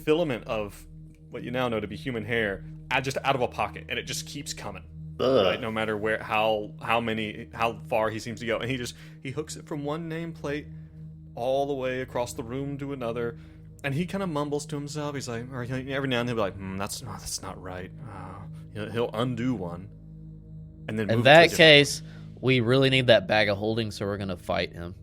[SPEAKER 1] filament of what you now know to be human hair just out of a pocket, and it just keeps coming.
[SPEAKER 3] Ugh.
[SPEAKER 1] Right, no matter where, how far he seems to go, and he hooks it from one nameplate all the way across the room to another, and he kind of mumbles to himself. He's like, or every now and then he'll be like, that's not right. He'll undo one, and then
[SPEAKER 4] In
[SPEAKER 1] move to a
[SPEAKER 4] that
[SPEAKER 1] different
[SPEAKER 4] case, we really need that bag of holding, so we're gonna fight him.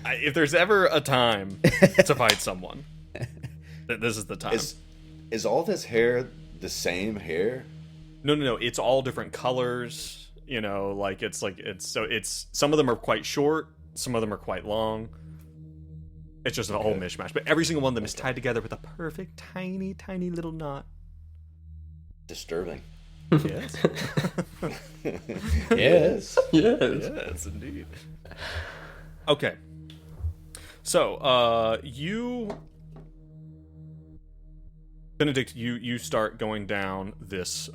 [SPEAKER 1] If there's ever a time to fight someone, this is the time.
[SPEAKER 2] Is all this hair the same hair?
[SPEAKER 1] No. It's all different colors. You know, like it's some of them are quite short, some of them are quite long. It's just a whole mishmash. But every single one of them is tied together with a perfect tiny, tiny little knot.
[SPEAKER 2] Disturbing.
[SPEAKER 1] Yes.
[SPEAKER 4] Yes.
[SPEAKER 1] Yes, indeed. Okay. So, Benedict, you start going down this,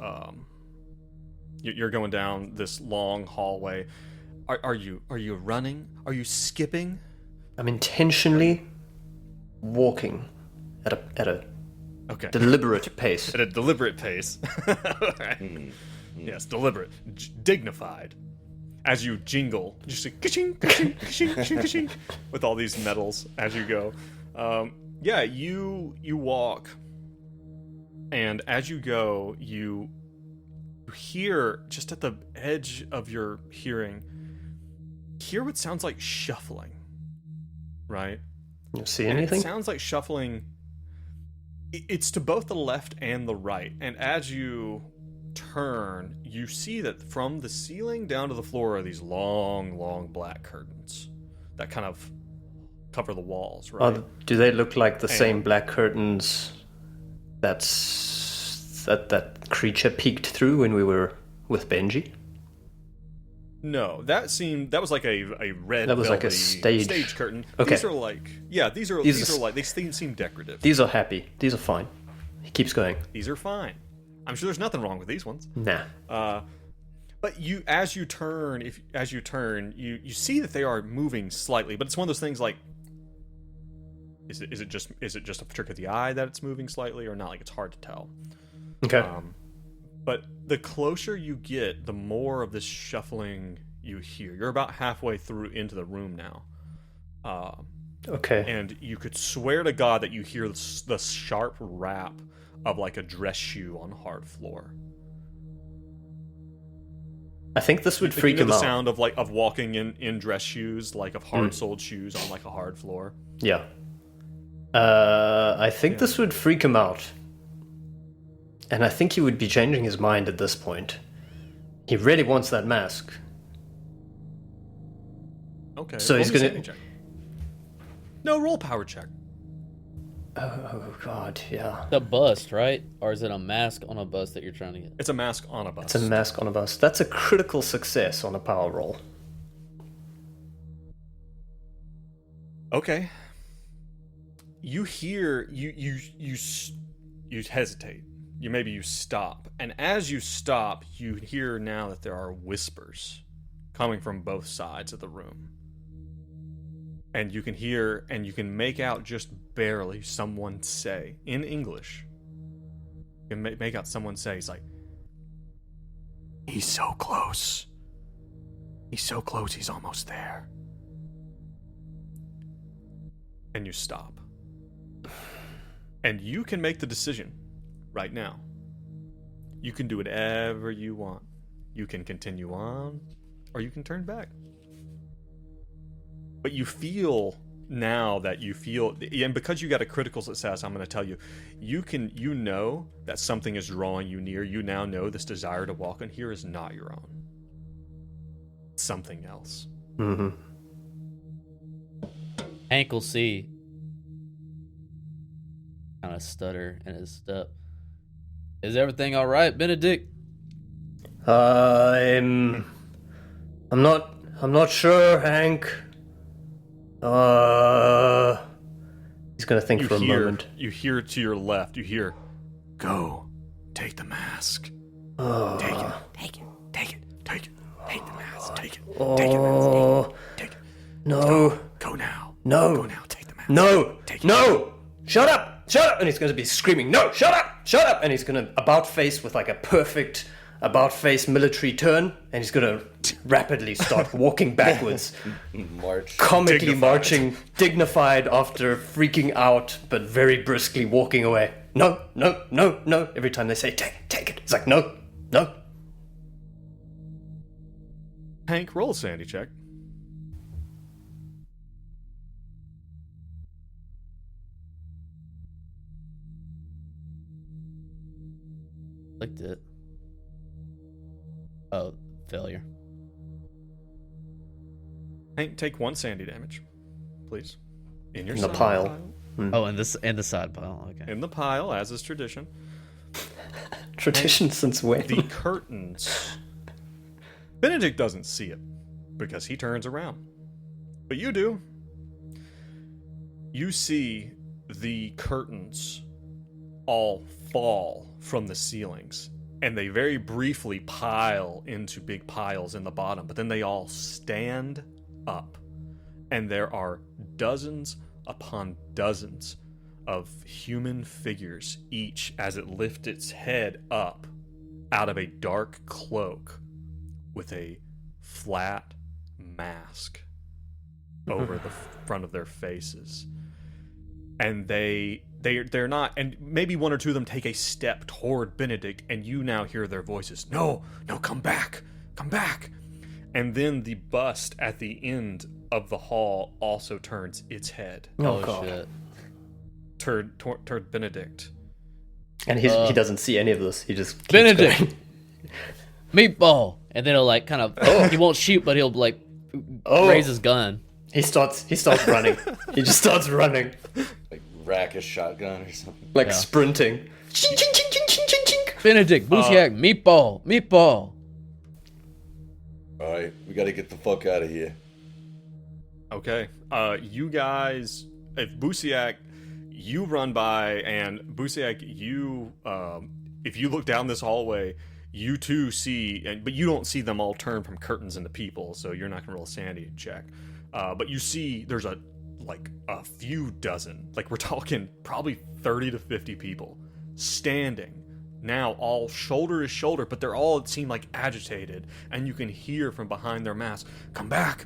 [SPEAKER 1] you're going down this long hallway. Are you running? Are you skipping?
[SPEAKER 3] I'm intentionally walking at a
[SPEAKER 1] Okay.
[SPEAKER 3] deliberate pace.
[SPEAKER 1] At a deliberate pace. Right. Yes, deliberate, dignified. As you jingle, just like ka-ching, ka-ching, ka-ching, ka-ching, ka-ching, with all these medals as you go. Yeah, you walk, and as you go, you hear just at the edge of your hearing, hear what sounds like shuffling. Right?
[SPEAKER 3] You see
[SPEAKER 1] And
[SPEAKER 3] anything?
[SPEAKER 1] it sounds like shuffling. It's to both the left and the right. And as you turn, you see that from the ceiling down to the floor are these long, long black curtains that kind of cover the walls, right?
[SPEAKER 3] Do they look like the same
[SPEAKER 1] And-
[SPEAKER 3] black curtains that creature peeked through when we were with Benji?
[SPEAKER 1] No, that was like a red.
[SPEAKER 3] That was like a
[SPEAKER 1] velvety
[SPEAKER 3] stage.
[SPEAKER 1] curtain.
[SPEAKER 3] Okay.
[SPEAKER 1] These are like these are like they seem decorative.
[SPEAKER 3] These are happy. These are fine. He keeps going.
[SPEAKER 1] These are fine. I'm sure there's nothing wrong with these ones.
[SPEAKER 3] Nah.
[SPEAKER 1] But as you turn, you see that they are moving slightly, but it's one of those things like, is it just a trick of the eye that it's moving slightly or not? Like it's hard to tell.
[SPEAKER 3] Okay.
[SPEAKER 1] But the closer you get, the more of this shuffling you hear. You're about halfway through into the room now.
[SPEAKER 3] Okay.
[SPEAKER 1] And you could swear to God that you hear the sharp rap of like a dress shoe on hard floor.
[SPEAKER 3] I think this would
[SPEAKER 1] You
[SPEAKER 3] freak
[SPEAKER 1] know
[SPEAKER 3] him
[SPEAKER 1] the
[SPEAKER 3] out.
[SPEAKER 1] sound of walking in dress shoes, like of hard-soled shoes on like a hard floor.
[SPEAKER 3] Yeah. I think this would freak him out. And I think he would be changing his mind at this point. He really wants that mask.
[SPEAKER 1] Okay.
[SPEAKER 3] So
[SPEAKER 1] roll
[SPEAKER 3] he's
[SPEAKER 1] me a
[SPEAKER 3] gonna-
[SPEAKER 1] saving check. No, roll power check.
[SPEAKER 3] Oh god, yeah.
[SPEAKER 4] The bust, right? Or is it a mask on a bust that you're trying to get?
[SPEAKER 1] It's a mask on a bus.
[SPEAKER 3] It's a mask on a bus. That's a critical success on a power roll.
[SPEAKER 1] Okay. You hear you hesitate. You stop. And as you stop, you hear now that there are whispers coming from both sides of the room. And you can hear and you can make out just barely someone say in English. You can make out someone say, he's like, "He's so close. He's so close, he's almost there." And you stop. And you can make the decision right now. You can do whatever you want. You can continue on, or you can turn back. But you feel now that and because you got a critical success, I'm going to tell you, you know that something is drawing you near. You now know this desire to walk in here is not your own. It's something else.
[SPEAKER 3] Mm-hmm.
[SPEAKER 4] Hank will see. Kind of stutter in his step. Is everything all right, Benedict?
[SPEAKER 3] I'm not sure, Hank. He's gonna think for a moment.
[SPEAKER 1] You hear to your left, you hear, "Go, take the mask. Take it, take it, take it, take it, take the mask, take it, take your mask, take it.
[SPEAKER 3] No,
[SPEAKER 1] Go now.
[SPEAKER 3] no,
[SPEAKER 1] Go now, take the mask.
[SPEAKER 3] no,
[SPEAKER 1] Take it.
[SPEAKER 3] no! Shut up! Shut up! And he's gonna be screaming, "No! Shut up! Shut up!" And he's gonna about face with like a perfect about face military turn, and he's gonna rapidly start walking backwards.
[SPEAKER 2] March.
[SPEAKER 3] Comically
[SPEAKER 1] Dignified.
[SPEAKER 3] marching, dignified after freaking out, but very briskly walking away. No, no, no, no. Every time they say, take it. It's like, no, no.
[SPEAKER 1] Hank, roll a sanity check.
[SPEAKER 4] Clicked it. Oh, failure.
[SPEAKER 1] Hank, take 1 sanity damage, please. In your
[SPEAKER 3] In the
[SPEAKER 1] side
[SPEAKER 3] pile.
[SPEAKER 4] Oh, and the side pile. Okay.
[SPEAKER 1] In the pile, as is tradition.
[SPEAKER 3] Tradition since when?
[SPEAKER 1] The curtains. Benedict doesn't see it because he turns around. But you do. You see the curtains all fall from the ceilings, and they very briefly pile into big piles in the bottom, but then they all stand up, and there are dozens upon dozens of human figures, each as it lifts its head up out of a dark cloak with a flat mask over the front of their faces. And they're not, and maybe 1 or 2 of them take a step toward Benedict, and you now hear their voices. No, come back. And then the bust at the end of the hall also turns its head
[SPEAKER 3] Oh, God.
[SPEAKER 4] Shit.
[SPEAKER 1] toward Benedict.
[SPEAKER 3] And he doesn't see any of this. He just keeps
[SPEAKER 4] Benedict!
[SPEAKER 3] going.
[SPEAKER 4] Meatball! And then he'll like kind of, he won't shoot, but he'll like raise his gun.
[SPEAKER 3] He starts running. He just starts running.
[SPEAKER 2] Like rack a shotgun or something.
[SPEAKER 3] Like
[SPEAKER 4] Yeah.
[SPEAKER 3] sprinting. Ching, ching, ching, ching, ching, ching, ching.
[SPEAKER 4] Benedict, Busiak, meatball.
[SPEAKER 2] All right, we got to get the fuck out of here.
[SPEAKER 1] Okay. You guys, if Busiak, you run by, and Busiak, you, if you look down this hallway, you too see, but you don't see them all turn from curtains into people, so you're not gonna roll a sanity check. But you see there's a few dozen, like we're talking probably 30 to 50 people standing now, all shoulder to shoulder, but they're all, it seemed like, agitated, and you can hear from behind their masks, come back.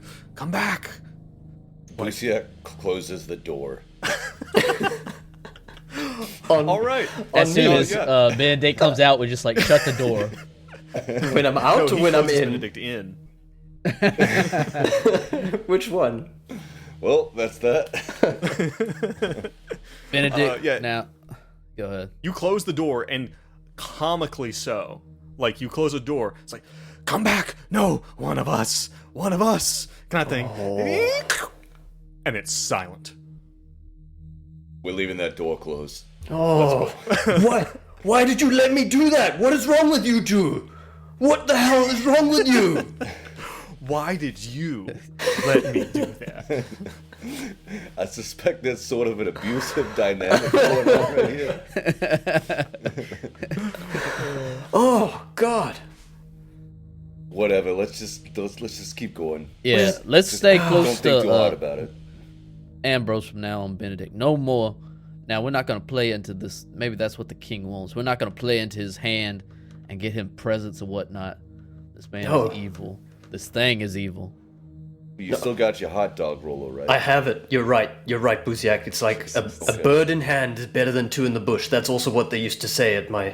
[SPEAKER 2] Lucia closes the door.
[SPEAKER 1] All right.
[SPEAKER 4] As soon as
[SPEAKER 1] yeah.
[SPEAKER 4] Benedict comes out, we just like shut the door.
[SPEAKER 3] When I'm out
[SPEAKER 1] No,
[SPEAKER 3] or
[SPEAKER 1] he
[SPEAKER 3] when I'm
[SPEAKER 1] closes
[SPEAKER 3] in?
[SPEAKER 1] Benedict in.
[SPEAKER 3] Which one?
[SPEAKER 2] Well, that's that.
[SPEAKER 4] Benedict,
[SPEAKER 1] yeah.
[SPEAKER 4] now, go ahead.
[SPEAKER 1] You close the door, and comically so, like you close the door, it's like, come back, no, one of us, kind of thing. And it's silent.
[SPEAKER 2] We're leaving that door closed.
[SPEAKER 3] Oh, what? Why did you let me do that? What is wrong with you two? What the hell is wrong with you?
[SPEAKER 1] Why did you let me do that?
[SPEAKER 2] I suspect there's sort of an abusive dynamic going on right here.
[SPEAKER 3] Oh God.
[SPEAKER 2] Whatever. Let's just keep going.
[SPEAKER 4] Yeah, let's stay close
[SPEAKER 2] Don't think too hard
[SPEAKER 4] to
[SPEAKER 2] about it.
[SPEAKER 4] Ambrose from now on, Benedict. No more. Now, we're not going to play into this. Maybe that's what the king wants. We're not going to play into his hand and get him presents or whatnot. This man
[SPEAKER 3] No.
[SPEAKER 4] is evil. This thing is evil.
[SPEAKER 2] You still got your hot dog roller, right?
[SPEAKER 3] I have it. You're right, Busiak. It's like a bird in hand is better than 2 in the bush. That's also what they used to say at my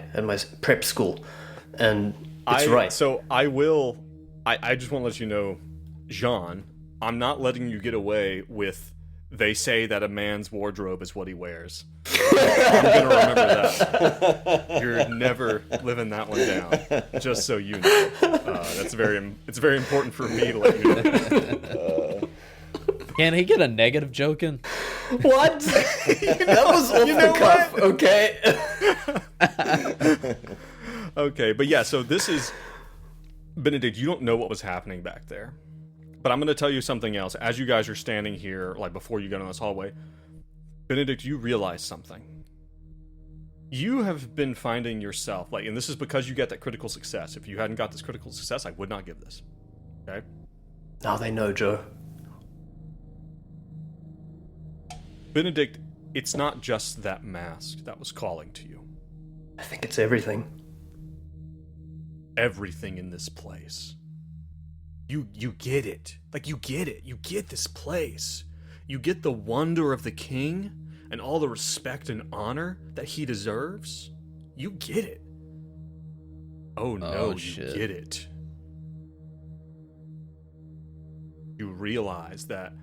[SPEAKER 3] prep school, and it's right.
[SPEAKER 1] So I just want to let you know, Jean, I'm not letting you get away with, they say that a man's wardrobe is what he wears. I'm going to remember that. You're never living that one down, just so you know. It's very important for me to let you know.
[SPEAKER 4] Can he get a negative joke in?
[SPEAKER 3] What? That was off the cuff. Okay.
[SPEAKER 1] Okay, but yeah, so this is, Benedict, you don't know what was happening back there. But I'm going to tell you something else. As you guys are standing here, like before you get in this hallway, Benedict, you realize something. You have been finding yourself, like, and this is because you get that critical success. If you hadn't got this critical success, I would not give this. Okay?
[SPEAKER 3] Now they know, Joe.
[SPEAKER 1] Benedict, it's not just that mask that was calling to you.
[SPEAKER 3] I think it's everything.
[SPEAKER 1] Everything in this place. You get it. Like, you get it. You get this place. You get the wonder of the king and all the respect and honor that he deserves. You get it. Oh no,
[SPEAKER 4] shit.
[SPEAKER 1] You get it. You realize that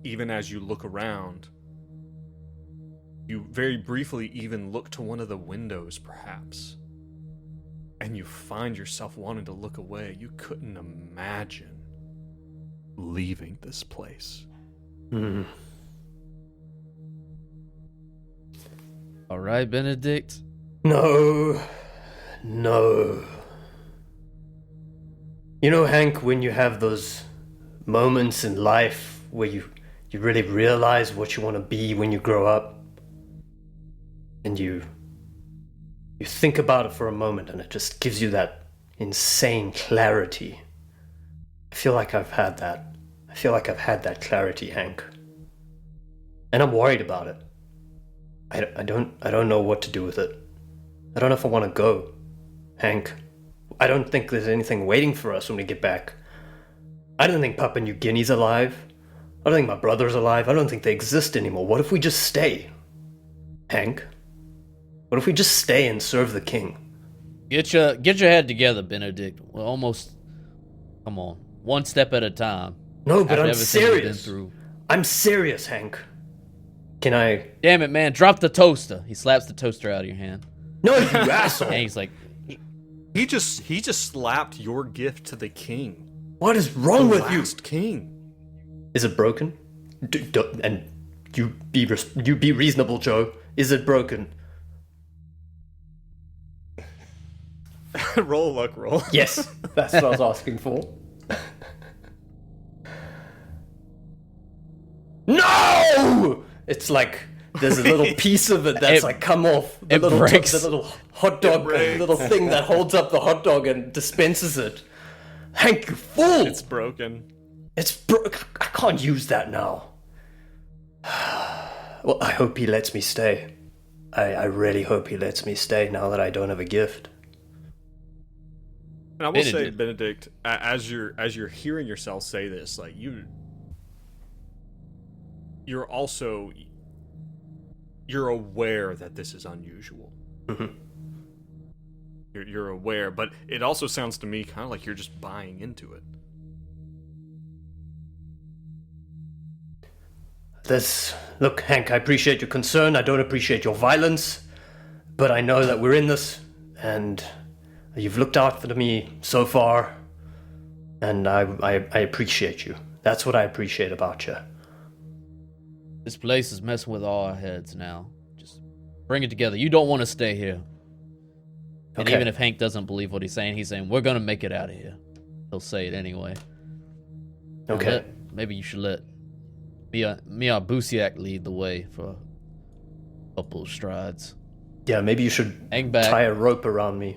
[SPEAKER 1] even as you look around, you very briefly even look to one of the windows, perhaps. and you find yourself wanting to look away, you couldn't imagine leaving this place.
[SPEAKER 4] All right, Benedict.
[SPEAKER 3] No. You know, Hank, when you have those moments in life where you really realize what you want to be when you grow up, and you think about it for a moment, and it just gives you that insane clarity. I feel like I've had that. I feel like I've had that clarity, Hank. And I'm worried about it. I don't know what to do with it. I don't know if I want to go, Hank. I don't think there's anything waiting for us when we get back. I don't think Papua New Guinea's alive. I don't think my brother's alive. I don't think they exist anymore. What if we just stay? Hank? What if we just stay and serve the king?
[SPEAKER 4] Get your head together, Benedict. We're almost... Come on. One step at a time.
[SPEAKER 3] No, but
[SPEAKER 4] After
[SPEAKER 3] I'm
[SPEAKER 4] everything we've been
[SPEAKER 3] serious.
[SPEAKER 4] through.
[SPEAKER 3] I'm serious, Hank. Can I...
[SPEAKER 4] Damn it, man. Drop the toaster. He slaps the toaster out of your hand.
[SPEAKER 3] No, you asshole.
[SPEAKER 4] And he's like...
[SPEAKER 1] He just slapped your gift to the king.
[SPEAKER 3] What is wrong
[SPEAKER 1] The
[SPEAKER 3] with you?
[SPEAKER 1] last king.
[SPEAKER 3] Is it broken? And you be reasonable, Joe. Is it broken?
[SPEAKER 1] Roll a luck roll.
[SPEAKER 3] Yes, that's what I was asking for. No! It's like there's a little piece of it that's like come off. The
[SPEAKER 4] it
[SPEAKER 3] little
[SPEAKER 4] breaks.
[SPEAKER 3] the little hot dog,
[SPEAKER 1] breaks.
[SPEAKER 3] the little thing that holds up the hot dog and dispenses it. Hank, you fool!
[SPEAKER 1] It's broken.
[SPEAKER 3] It's broke. I can't use that now. Well, I hope he lets me stay. I really hope he lets me stay now that I don't have a gift.
[SPEAKER 1] And I will say,
[SPEAKER 4] Benedict.
[SPEAKER 1] Benedict, as you're hearing yourself say this, like you're also aware that this is unusual.
[SPEAKER 3] Mhm.
[SPEAKER 1] You're aware, but it also sounds to me kind of like you're just buying into it.
[SPEAKER 3] Look, Hank, I appreciate your concern. I don't appreciate your violence, but I know that we're in this, and you've looked out for me so far, and I appreciate you. That's what I appreciate about you.
[SPEAKER 4] This place is messing with all our heads now. Just bring it together. You don't want to stay here. And
[SPEAKER 3] Okay.
[SPEAKER 4] even if Hank doesn't believe what he's saying, we're going to make it out of here. He'll say it anyway.
[SPEAKER 3] Okay.
[SPEAKER 4] Maybe you should let Mia Busiak lead the way for a couple of strides.
[SPEAKER 3] Yeah, maybe you should
[SPEAKER 4] Hang back.
[SPEAKER 3] tie a rope around me.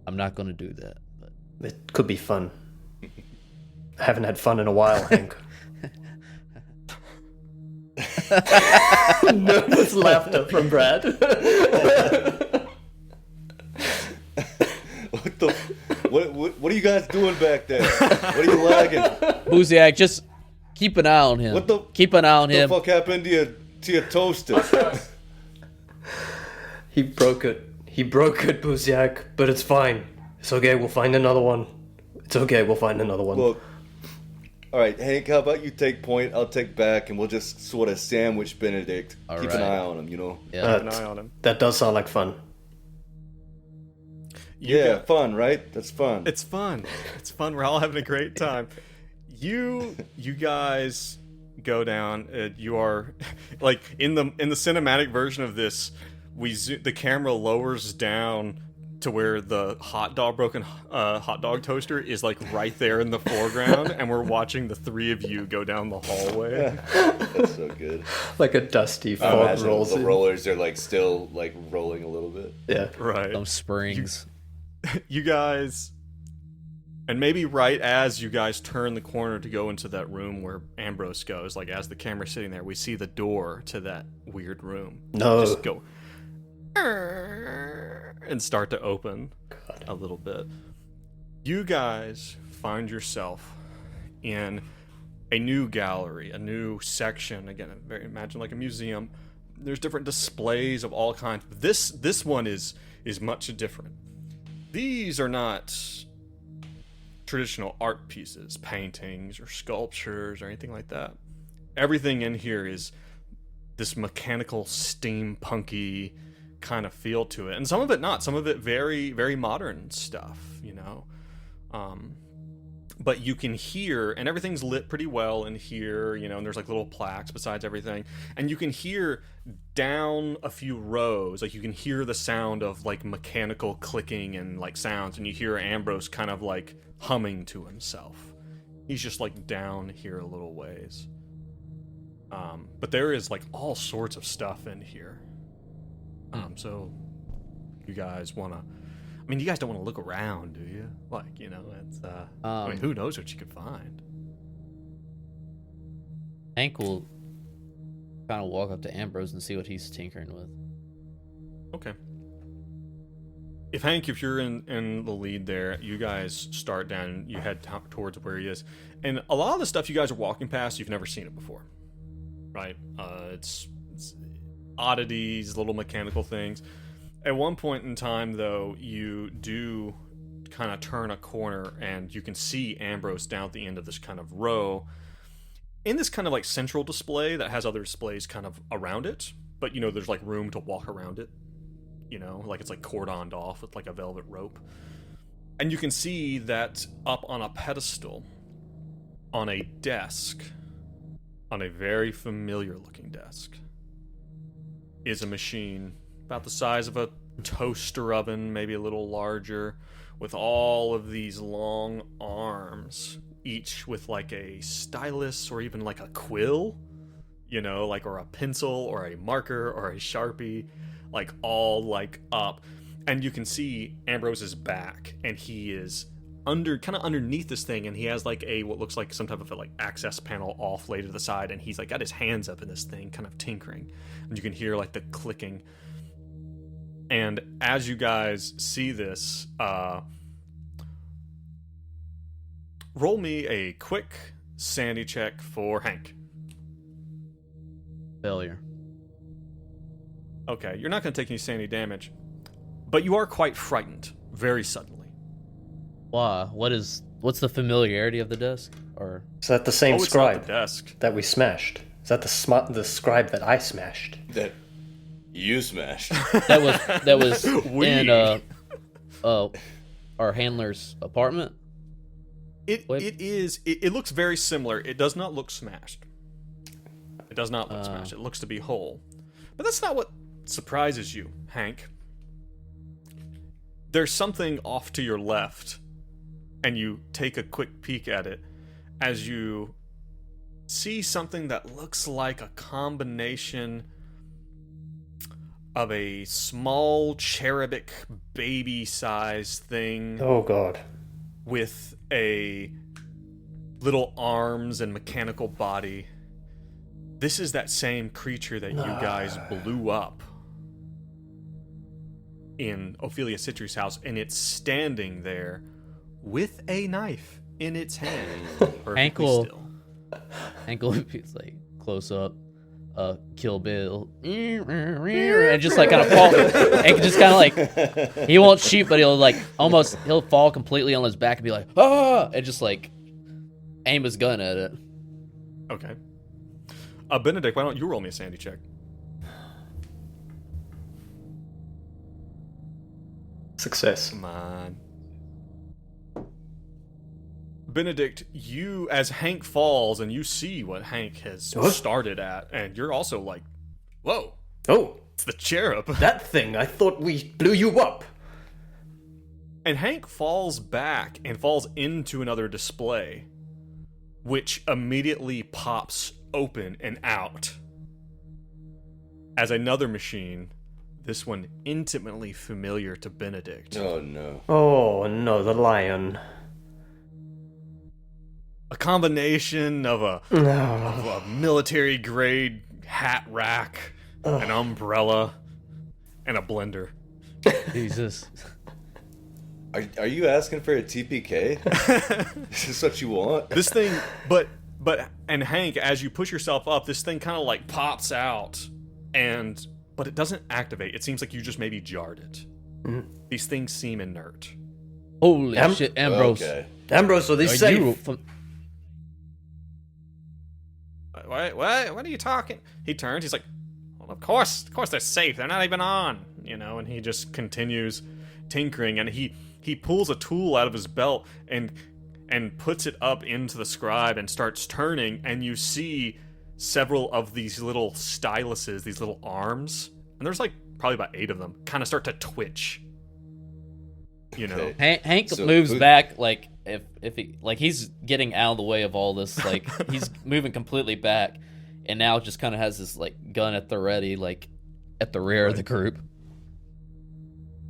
[SPEAKER 4] I'm not going to do that. But
[SPEAKER 3] It could be fun. I haven't had fun in a while, Hank. Nervous laughter from Brad.
[SPEAKER 2] What are you guys doing back there? What are you lagging?
[SPEAKER 4] Busiak, just keep an eye on him. Keep an eye on him.
[SPEAKER 2] What the fuck happened to your toaster?
[SPEAKER 3] He broke it, Buziak, but it's fine. It's okay, we'll find another one. It's okay, we'll find another one.
[SPEAKER 2] Look, all right, Hank, how about you take point, I'll take back, and we'll just sort of sandwich Benedict.
[SPEAKER 4] All
[SPEAKER 2] Keep
[SPEAKER 4] right.
[SPEAKER 2] an eye on him, you know?
[SPEAKER 4] Yeah.
[SPEAKER 1] Keep an eye on him.
[SPEAKER 3] That does sound like fun.
[SPEAKER 2] Yeah, fun, right? That's fun.
[SPEAKER 1] It's fun. It's fun. We're all having a great time. You guys go down. You are like in the cinematic version of this. The camera lowers down to where the broken hot dog toaster is like right there in the foreground, and we're watching the three of you go down the hallway.
[SPEAKER 2] That's so good.
[SPEAKER 3] Like a dusty
[SPEAKER 2] I
[SPEAKER 3] fog
[SPEAKER 2] imagine
[SPEAKER 3] rolls
[SPEAKER 2] the
[SPEAKER 3] in.
[SPEAKER 2] rollers are like still like rolling a little bit.
[SPEAKER 3] Yeah.
[SPEAKER 1] Right.
[SPEAKER 4] Some springs.
[SPEAKER 1] You guys, and maybe right as you guys turn the corner to go into that room where Ambrose goes, like as the camera's sitting there, we see the door to that weird room
[SPEAKER 3] No.
[SPEAKER 1] just go and start to open a little bit. You guys find yourself in a new gallery, a new section. Again, imagine like a museum. There's different displays of all kinds. This one is much different. These are not traditional art pieces, paintings or sculptures or anything like that. Everything in here is this mechanical, steampunky kind of feel to it, and some of it not. Some of it very, very modern stuff, you know. But you can hear, and everything's lit pretty well in here, you know, and there's like little plaques besides everything, and you can hear down a few rows, like you can hear the sound of like mechanical clicking and like sounds, and you hear Ambrose kind of like humming to himself. He's just like down here a little ways. But there is like all sorts of stuff in here. So you guys want to, I mean, you guys don't want to look around, do you? Like, you know, it's, I mean, who knows what you could find?
[SPEAKER 4] Hank will kind of walk up to Ambrose and see what he's tinkering with.
[SPEAKER 1] Okay. If you're in the lead there, you guys start down, you head towards where he is. And a lot of the stuff you guys are walking past, you've never seen it before. Right? It's oddities, little mechanical things. At one point in time, though, you do kind of turn a corner and you can see Ambrose down at the end of this kind of row in this kind of like central display that has other displays kind of around it, but you know, there's like room to walk around it, you know, like it's like cordoned off with like a velvet rope. And you can see that up on a pedestal on a desk, on a very familiar looking desk, is a machine about the size of a toaster oven, maybe a little larger, with all of these long arms, each with like a stylus or even like a quill, you know, like, or a pencil or a marker or a Sharpie, like all like up. And you can see Ambrose's back, and he is kind of underneath this thing, and he has like what looks like some type of like access panel off laid to the side, and he's like got his hands up in this thing kind of tinkering, and you can hear like the clicking. And as you guys see this, roll me a quick sanity check for Hank.
[SPEAKER 4] Failure.
[SPEAKER 1] Okay, you're not going to take any sanity damage, but you are quite frightened very suddenly.
[SPEAKER 4] Why? What's the familiarity of the desk? Or
[SPEAKER 3] Is that the same
[SPEAKER 1] It's not
[SPEAKER 3] scribe
[SPEAKER 1] the desk.
[SPEAKER 3] that we smashed? Is that the scribe that I smashed?
[SPEAKER 2] That you smashed.
[SPEAKER 4] that was
[SPEAKER 1] We.
[SPEAKER 4] in our handler's apartment.
[SPEAKER 1] It looks very similar. It does not look smashed. It does not look smashed. It looks to be whole. But that's not what surprises you, Hank. There's something off to your left, and you take a quick peek at it as you see something that looks like a combination of a small cherubic baby-sized thing
[SPEAKER 3] Oh god.
[SPEAKER 1] with a little arms and mechanical body. This is that same creature that you guys blew up in Ophelia Citri's house, and it's standing there with a knife in its hand.
[SPEAKER 4] Ankle is like close up, Kill Bill, and just like kind of fall, and just kind of like he won't shoot, but he'll fall completely on his back and be like, ah, and just like aim his gun at it.
[SPEAKER 1] Okay. Benedict, why don't you roll me a sanity check?
[SPEAKER 3] Success.
[SPEAKER 1] Come on. Benedict, you, as Hank falls, and you see what Hank has started at, and you're also like, whoa,
[SPEAKER 3] Oh,
[SPEAKER 1] it's the cherub.
[SPEAKER 3] that thing. I thought we blew you up.
[SPEAKER 1] And Hank falls back and falls into another display, which immediately pops open and out as another machine, this one intimately familiar to Benedict.
[SPEAKER 2] Oh no.
[SPEAKER 3] Oh no, the lion.
[SPEAKER 1] A combination of a military grade hat rack, an umbrella, and a blender.
[SPEAKER 4] Jesus.
[SPEAKER 2] Are you asking for a TPK? Is this what you want?
[SPEAKER 1] This thing, and Hank, as you push yourself up, this thing kind of like pops out, but it doesn't activate. It seems like you just maybe jarred it.
[SPEAKER 3] Mm-hmm.
[SPEAKER 1] These things seem inert.
[SPEAKER 4] Holy shit, Ambrose.
[SPEAKER 2] Okay.
[SPEAKER 3] Ambrose, are they safe?
[SPEAKER 1] What are you talking? He turns. He's like, well, of course they're safe. They're not even on. and he just continues tinkering, and he pulls a tool out of his belt and puts it up into the scribe and starts turning, and you see several of these little styluses, these little arms, and there's like probably about 8 of them, kind of start to twitch.
[SPEAKER 4] Hank moves back, like if he, like, he's getting out of the way of all this, like he's moving completely back, and now just kind of has this like gun at the ready, like at the rear of the group.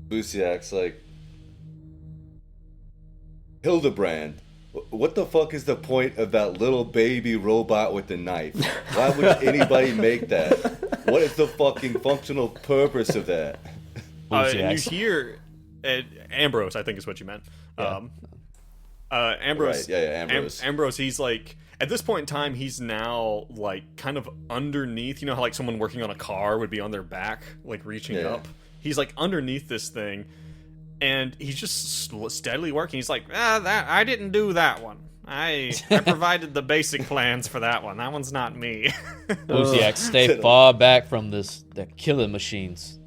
[SPEAKER 2] Busiak's like, Hildebrand, what the fuck is the point of that little baby robot with the knife? Why would anybody make that? What is the fucking functional purpose of that?
[SPEAKER 1] And you hear Ambrose, I think is what you meant.
[SPEAKER 4] Yeah.
[SPEAKER 2] Right.
[SPEAKER 1] Ambrose.
[SPEAKER 2] Yeah, Ambrose.
[SPEAKER 1] Ambrose, he's like, at this point in time, he's now like kind of underneath. You know how like someone working on a car would be on their back, like reaching up? He's like underneath this thing, and he's just steadily working. He's like, I didn't do that one. I provided the basic plans for that one. That one's not me.
[SPEAKER 4] Busiak, stay far back from the killing machines.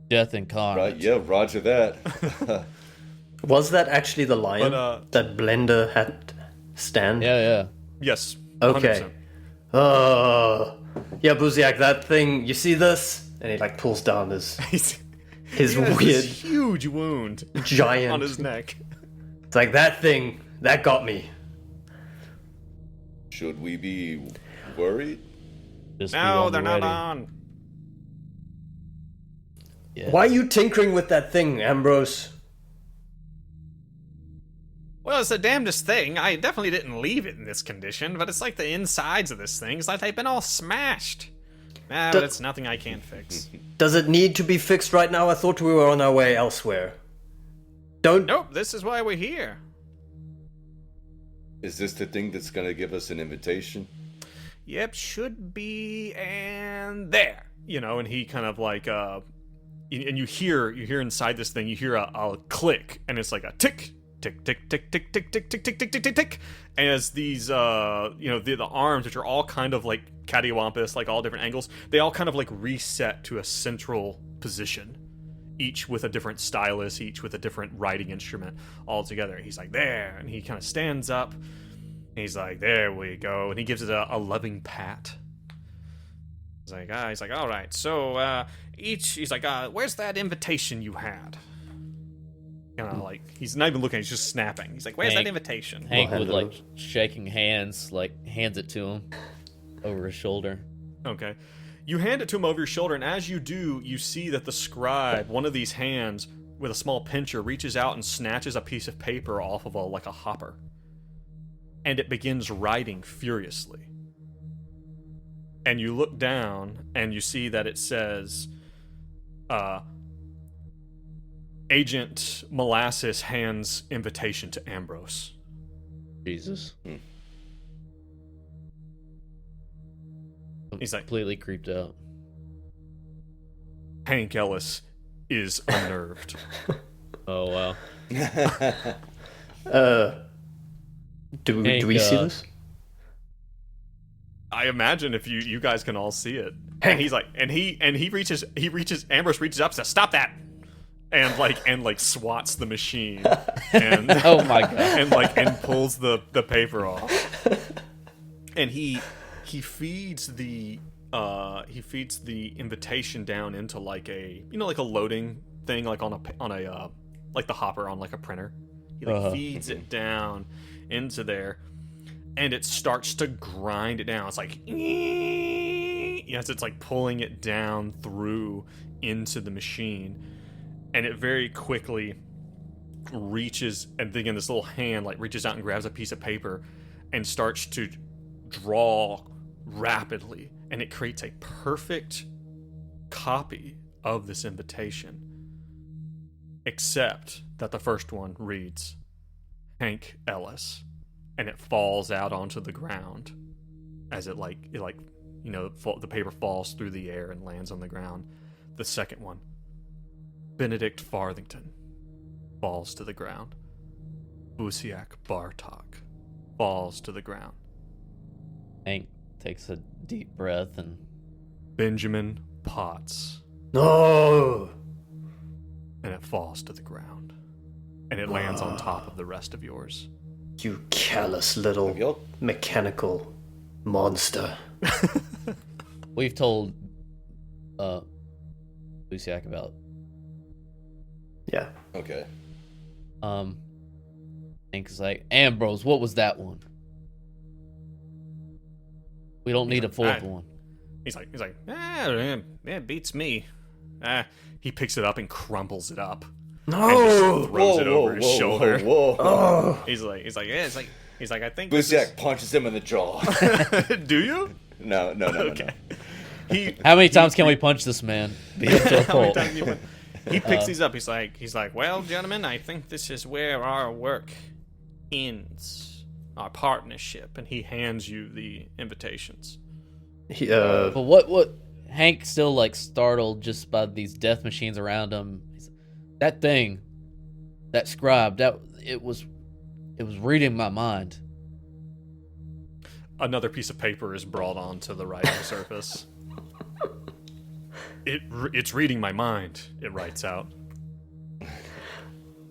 [SPEAKER 4] Death and carnage.
[SPEAKER 2] Right, yeah, roger that.
[SPEAKER 3] Was that actually the lion that Blender had stand?
[SPEAKER 4] Yeah.
[SPEAKER 1] Yes.
[SPEAKER 3] Okay.
[SPEAKER 1] 100%.
[SPEAKER 3] Yeah, Buziak, that thing, you see this? And he like pulls down his
[SPEAKER 1] He has
[SPEAKER 3] weird
[SPEAKER 1] this huge wound
[SPEAKER 3] giant
[SPEAKER 1] on his neck.
[SPEAKER 3] It's like, that thing, that got me.
[SPEAKER 2] Should we be worried?
[SPEAKER 4] Just be
[SPEAKER 1] No,
[SPEAKER 4] on the
[SPEAKER 1] they're not
[SPEAKER 4] ready.
[SPEAKER 1] on.
[SPEAKER 4] Yeah.
[SPEAKER 3] Why are you tinkering with that thing, Ambrose?
[SPEAKER 1] Well, it's the damnedest thing. I definitely didn't leave it in this condition, but it's like the insides of this thing. It's like they've been all smashed. But it's nothing I can't fix.
[SPEAKER 3] Does it need to be fixed right now? I thought we were on our way elsewhere.
[SPEAKER 1] Nope, this is why we're here.
[SPEAKER 2] Is this the thing that's gonna give us an invitation?
[SPEAKER 1] Yep, should be, and there. And he kind of like, and you hear inside this thing, you hear a click, and it's like a tick, tick, tick, tick, tick, tick, tick, tick, tick, tick, tick, tick, tick, as these, the arms, which are all kind of like cattywampus, like all different angles, they all kind of like reset to a central position, each with a different stylus, each with a different writing instrument, all together. He's like, there, and he kind of stands up, and he's like, there we go, and he gives it a loving pat. He's like, all right, so he's like, where's that invitation you had? Like, he's not even looking, he's just snapping. He's like, where's that invitation?
[SPEAKER 4] Hank with like shaking hands, like hands it to him over his shoulder.
[SPEAKER 1] Okay. You hand it to him over your shoulder, and as you do, you see that the scribe, one of these hands with a small pincher, reaches out and snatches a piece of paper off of a hopper. And it begins writing furiously. And you look down, and you see that it says, Agent Molasses hands invitation to Ambrose.
[SPEAKER 4] Jesus.
[SPEAKER 1] He's like,
[SPEAKER 4] completely creeped out.
[SPEAKER 1] Hank Ellis is unnerved.
[SPEAKER 4] Oh, wow.
[SPEAKER 3] Do
[SPEAKER 4] Hank,
[SPEAKER 3] we see this?
[SPEAKER 1] I imagine if you guys can all see it. And he's like, and he reaches, Ambrose reaches up and says, stop that! And swats the machine. And
[SPEAKER 4] Oh my god.
[SPEAKER 1] and pulls the paper off. And he feeds the invitation down into like a loading thing, like on a like the hopper on like a printer. He feeds it down into there, and it starts to grind it down. It's like, yes, it's like pulling it down through into the machine, and it very quickly reaches, and again this little hand like reaches out and grabs a piece of paper and starts to draw rapidly, and it creates a perfect copy of this invitation, except that the first one reads Hank Ellis, and it falls out onto the ground as the paper falls through the air and lands on the ground. The second one, Benedict Farthington, falls to the ground. Busiak Bartok falls to the ground.
[SPEAKER 4] Hank takes a deep breath and
[SPEAKER 1] Benjamin Potts
[SPEAKER 3] No!
[SPEAKER 1] and it falls to the ground. And it lands on top of the rest of yours.
[SPEAKER 3] You callous little
[SPEAKER 2] Have y'all-
[SPEAKER 3] mechanical monster.
[SPEAKER 4] We've told Luciak about
[SPEAKER 3] Yeah.
[SPEAKER 2] Okay.
[SPEAKER 4] Hank's like, Ambrose, what was that one? We don't need a fourth one.
[SPEAKER 1] He's like, it beats me. He picks it up and crumples it up. And
[SPEAKER 3] No!
[SPEAKER 1] just throws it over his shoulder.
[SPEAKER 2] Whoa.
[SPEAKER 3] Oh!
[SPEAKER 1] He's like, I think.
[SPEAKER 2] Busiak punches him in the jaw.
[SPEAKER 1] Do you?
[SPEAKER 2] No.
[SPEAKER 1] Okay. He
[SPEAKER 4] How many times can we punch this man? Beat him to a
[SPEAKER 1] How many
[SPEAKER 4] pulp.
[SPEAKER 1] times you- He picks these up. He's like, well, gentlemen, I think this is where our work ends, our partnership. And he hands you the invitations.
[SPEAKER 3] He,
[SPEAKER 4] But what? Hank still like startled just by these death machines around him. That thing, that scribe, it was reading my mind.
[SPEAKER 1] Another piece of paper is brought onto the writing surface. It's reading my mind. It writes out.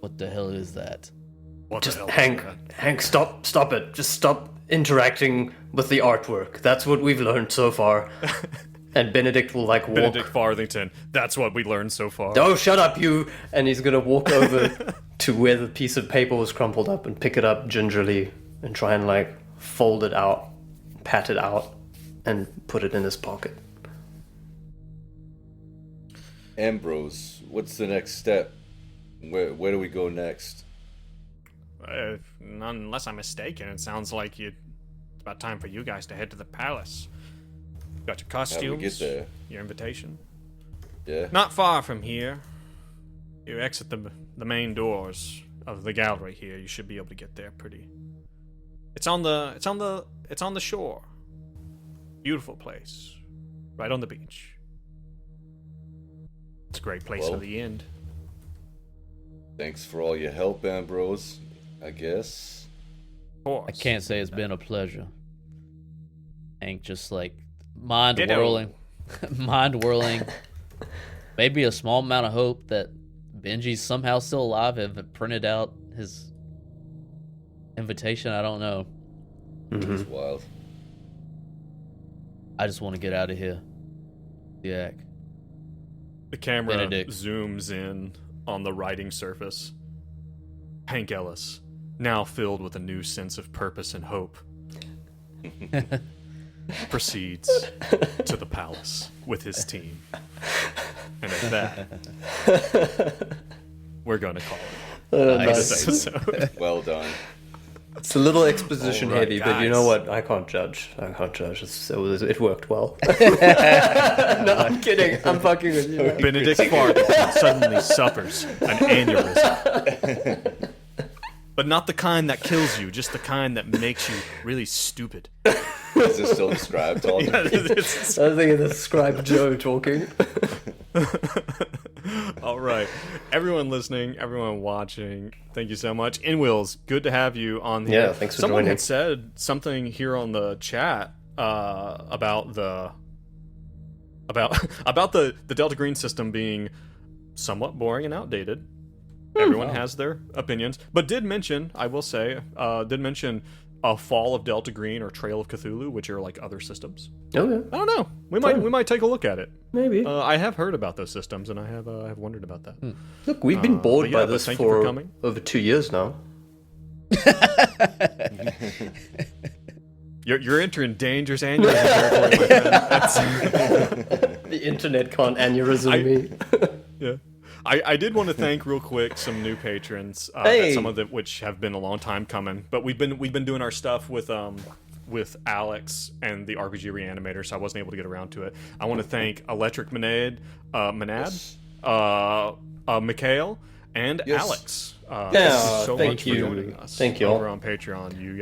[SPEAKER 4] What the hell is that?
[SPEAKER 1] What
[SPEAKER 3] just
[SPEAKER 1] the hell is
[SPEAKER 3] Hank,
[SPEAKER 1] that?
[SPEAKER 3] Hank, stop it. Just stop interacting with the artwork. That's what we've learned so far. And Benedict will like walk.
[SPEAKER 1] Benedict Farthington. That's what we learned so far.
[SPEAKER 3] Oh, shut up, you! And he's gonna walk over to where the piece of paper was crumpled up and pick it up gingerly and try and like fold it out, pat it out, and put it in his pocket.
[SPEAKER 2] Ambrose, what's the next step? Where do we go next?
[SPEAKER 1] Unless I'm mistaken, it sounds like it's about time for you guys to head to the palace. Got your
[SPEAKER 2] How do we
[SPEAKER 1] costumes,
[SPEAKER 2] get there?
[SPEAKER 1] your invitation.
[SPEAKER 2] Yeah.
[SPEAKER 1] Not far from here. You exit the main doors of the gallery here. You should be able to get there pretty. It's on the shore. Beautiful place, right on the beach. It's a great place
[SPEAKER 2] Well,
[SPEAKER 1] for the end.
[SPEAKER 2] Thanks for all your help, Ambrose. I guess.
[SPEAKER 1] Of course.
[SPEAKER 4] I can't say it's been a pleasure. Hank just like mind
[SPEAKER 1] Ditto.
[SPEAKER 4] whirling. Maybe a small amount of hope that Benji's somehow still alive. Have printed out his invitation. I don't know.
[SPEAKER 2] It's wild.
[SPEAKER 4] I just want to get out of here. Yeah.
[SPEAKER 1] The camera
[SPEAKER 4] Benedict.
[SPEAKER 1] zooms in on the writing surface. Hank Ellis, now filled with a new sense of purpose and hope, proceeds to the palace with his team. And at that, we're going to call it
[SPEAKER 3] Nice.
[SPEAKER 1] this episode.
[SPEAKER 2] Well done.
[SPEAKER 3] It's a little exposition
[SPEAKER 1] All right,
[SPEAKER 3] heavy, but you know
[SPEAKER 1] guys.
[SPEAKER 3] what? I can't judge. It worked well. No, I'm kidding. I'm fucking with you.
[SPEAKER 1] Benedict Farthington suddenly suffers an aneurysm. But not the kind that kills you, just the kind that makes you really stupid.
[SPEAKER 2] Is this still described talking?
[SPEAKER 1] Yeah, it's-
[SPEAKER 3] I was thinking the scribe Joe talking.
[SPEAKER 1] All right. Everyone listening, everyone watching, thank you so much. Inwills, good to have you on here.
[SPEAKER 3] Yeah, thanks for
[SPEAKER 1] Someone
[SPEAKER 3] joining.
[SPEAKER 1] had said something here on the chat about the Delta Green system being somewhat boring and outdated. Everyone has their opinions, but did mention, I will say, a Fall of Delta Green or Trail of Cthulhu, which are like other systems.
[SPEAKER 3] Oh yeah,
[SPEAKER 1] I don't know. We might take a look at it.
[SPEAKER 3] maybe.
[SPEAKER 1] I have heard about those systems, and I have wondered about that.
[SPEAKER 3] Look, we've been bored
[SPEAKER 1] but yeah,
[SPEAKER 3] by
[SPEAKER 1] but
[SPEAKER 3] this
[SPEAKER 1] thank you for
[SPEAKER 3] for
[SPEAKER 1] coming.
[SPEAKER 3] over 2 years now.
[SPEAKER 1] You're entering dangerous aneurysm territory, my friend. That's-
[SPEAKER 3] The internet can't aneurysm me.
[SPEAKER 1] yeah. I did want to thank real quick some new patrons,
[SPEAKER 3] Hey.
[SPEAKER 1] some of them which have been a long time coming. But we've been doing our stuff with Alex and the RPG Reanimator, so I wasn't able to get around to it. I want to thank Electric Manad, Mikhail, and
[SPEAKER 2] Yes.
[SPEAKER 1] Alex.
[SPEAKER 3] Yeah,
[SPEAKER 1] Thank you so
[SPEAKER 3] thank
[SPEAKER 1] much
[SPEAKER 3] you.
[SPEAKER 1] for joining us.
[SPEAKER 3] Thank you.
[SPEAKER 1] Over on Patreon. You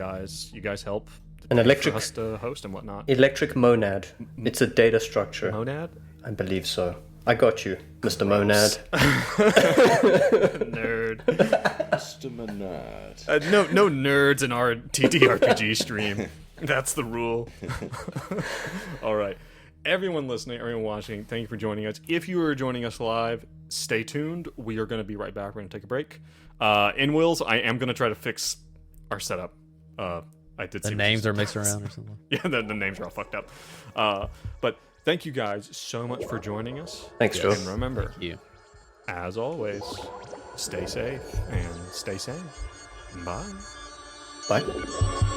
[SPEAKER 1] guys help.
[SPEAKER 3] An
[SPEAKER 1] for
[SPEAKER 3] electric-
[SPEAKER 1] us to host and whatnot.
[SPEAKER 3] Electric monad. It's a data structure.
[SPEAKER 1] Monad.
[SPEAKER 3] I believe so. I got you, Mr. Monad.
[SPEAKER 1] Nerd.
[SPEAKER 2] Mr. Menard.
[SPEAKER 1] No nerds in our TTRPG stream. That's the rule. All right. everyone listening, everyone watching, thank you for joining us. If you are joining us live, stay tuned. We are going to be right back. We're going to take a break. In Wills, I am going to try to fix our setup. I did
[SPEAKER 4] The names are mixed around or something.
[SPEAKER 1] Yeah, the names are all fucked up. But thank you guys so much for joining us.
[SPEAKER 3] Thanks, Joe.
[SPEAKER 1] And remember,
[SPEAKER 4] Thank you.
[SPEAKER 1] as always, stay safe and stay sane. Bye.
[SPEAKER 3] Bye.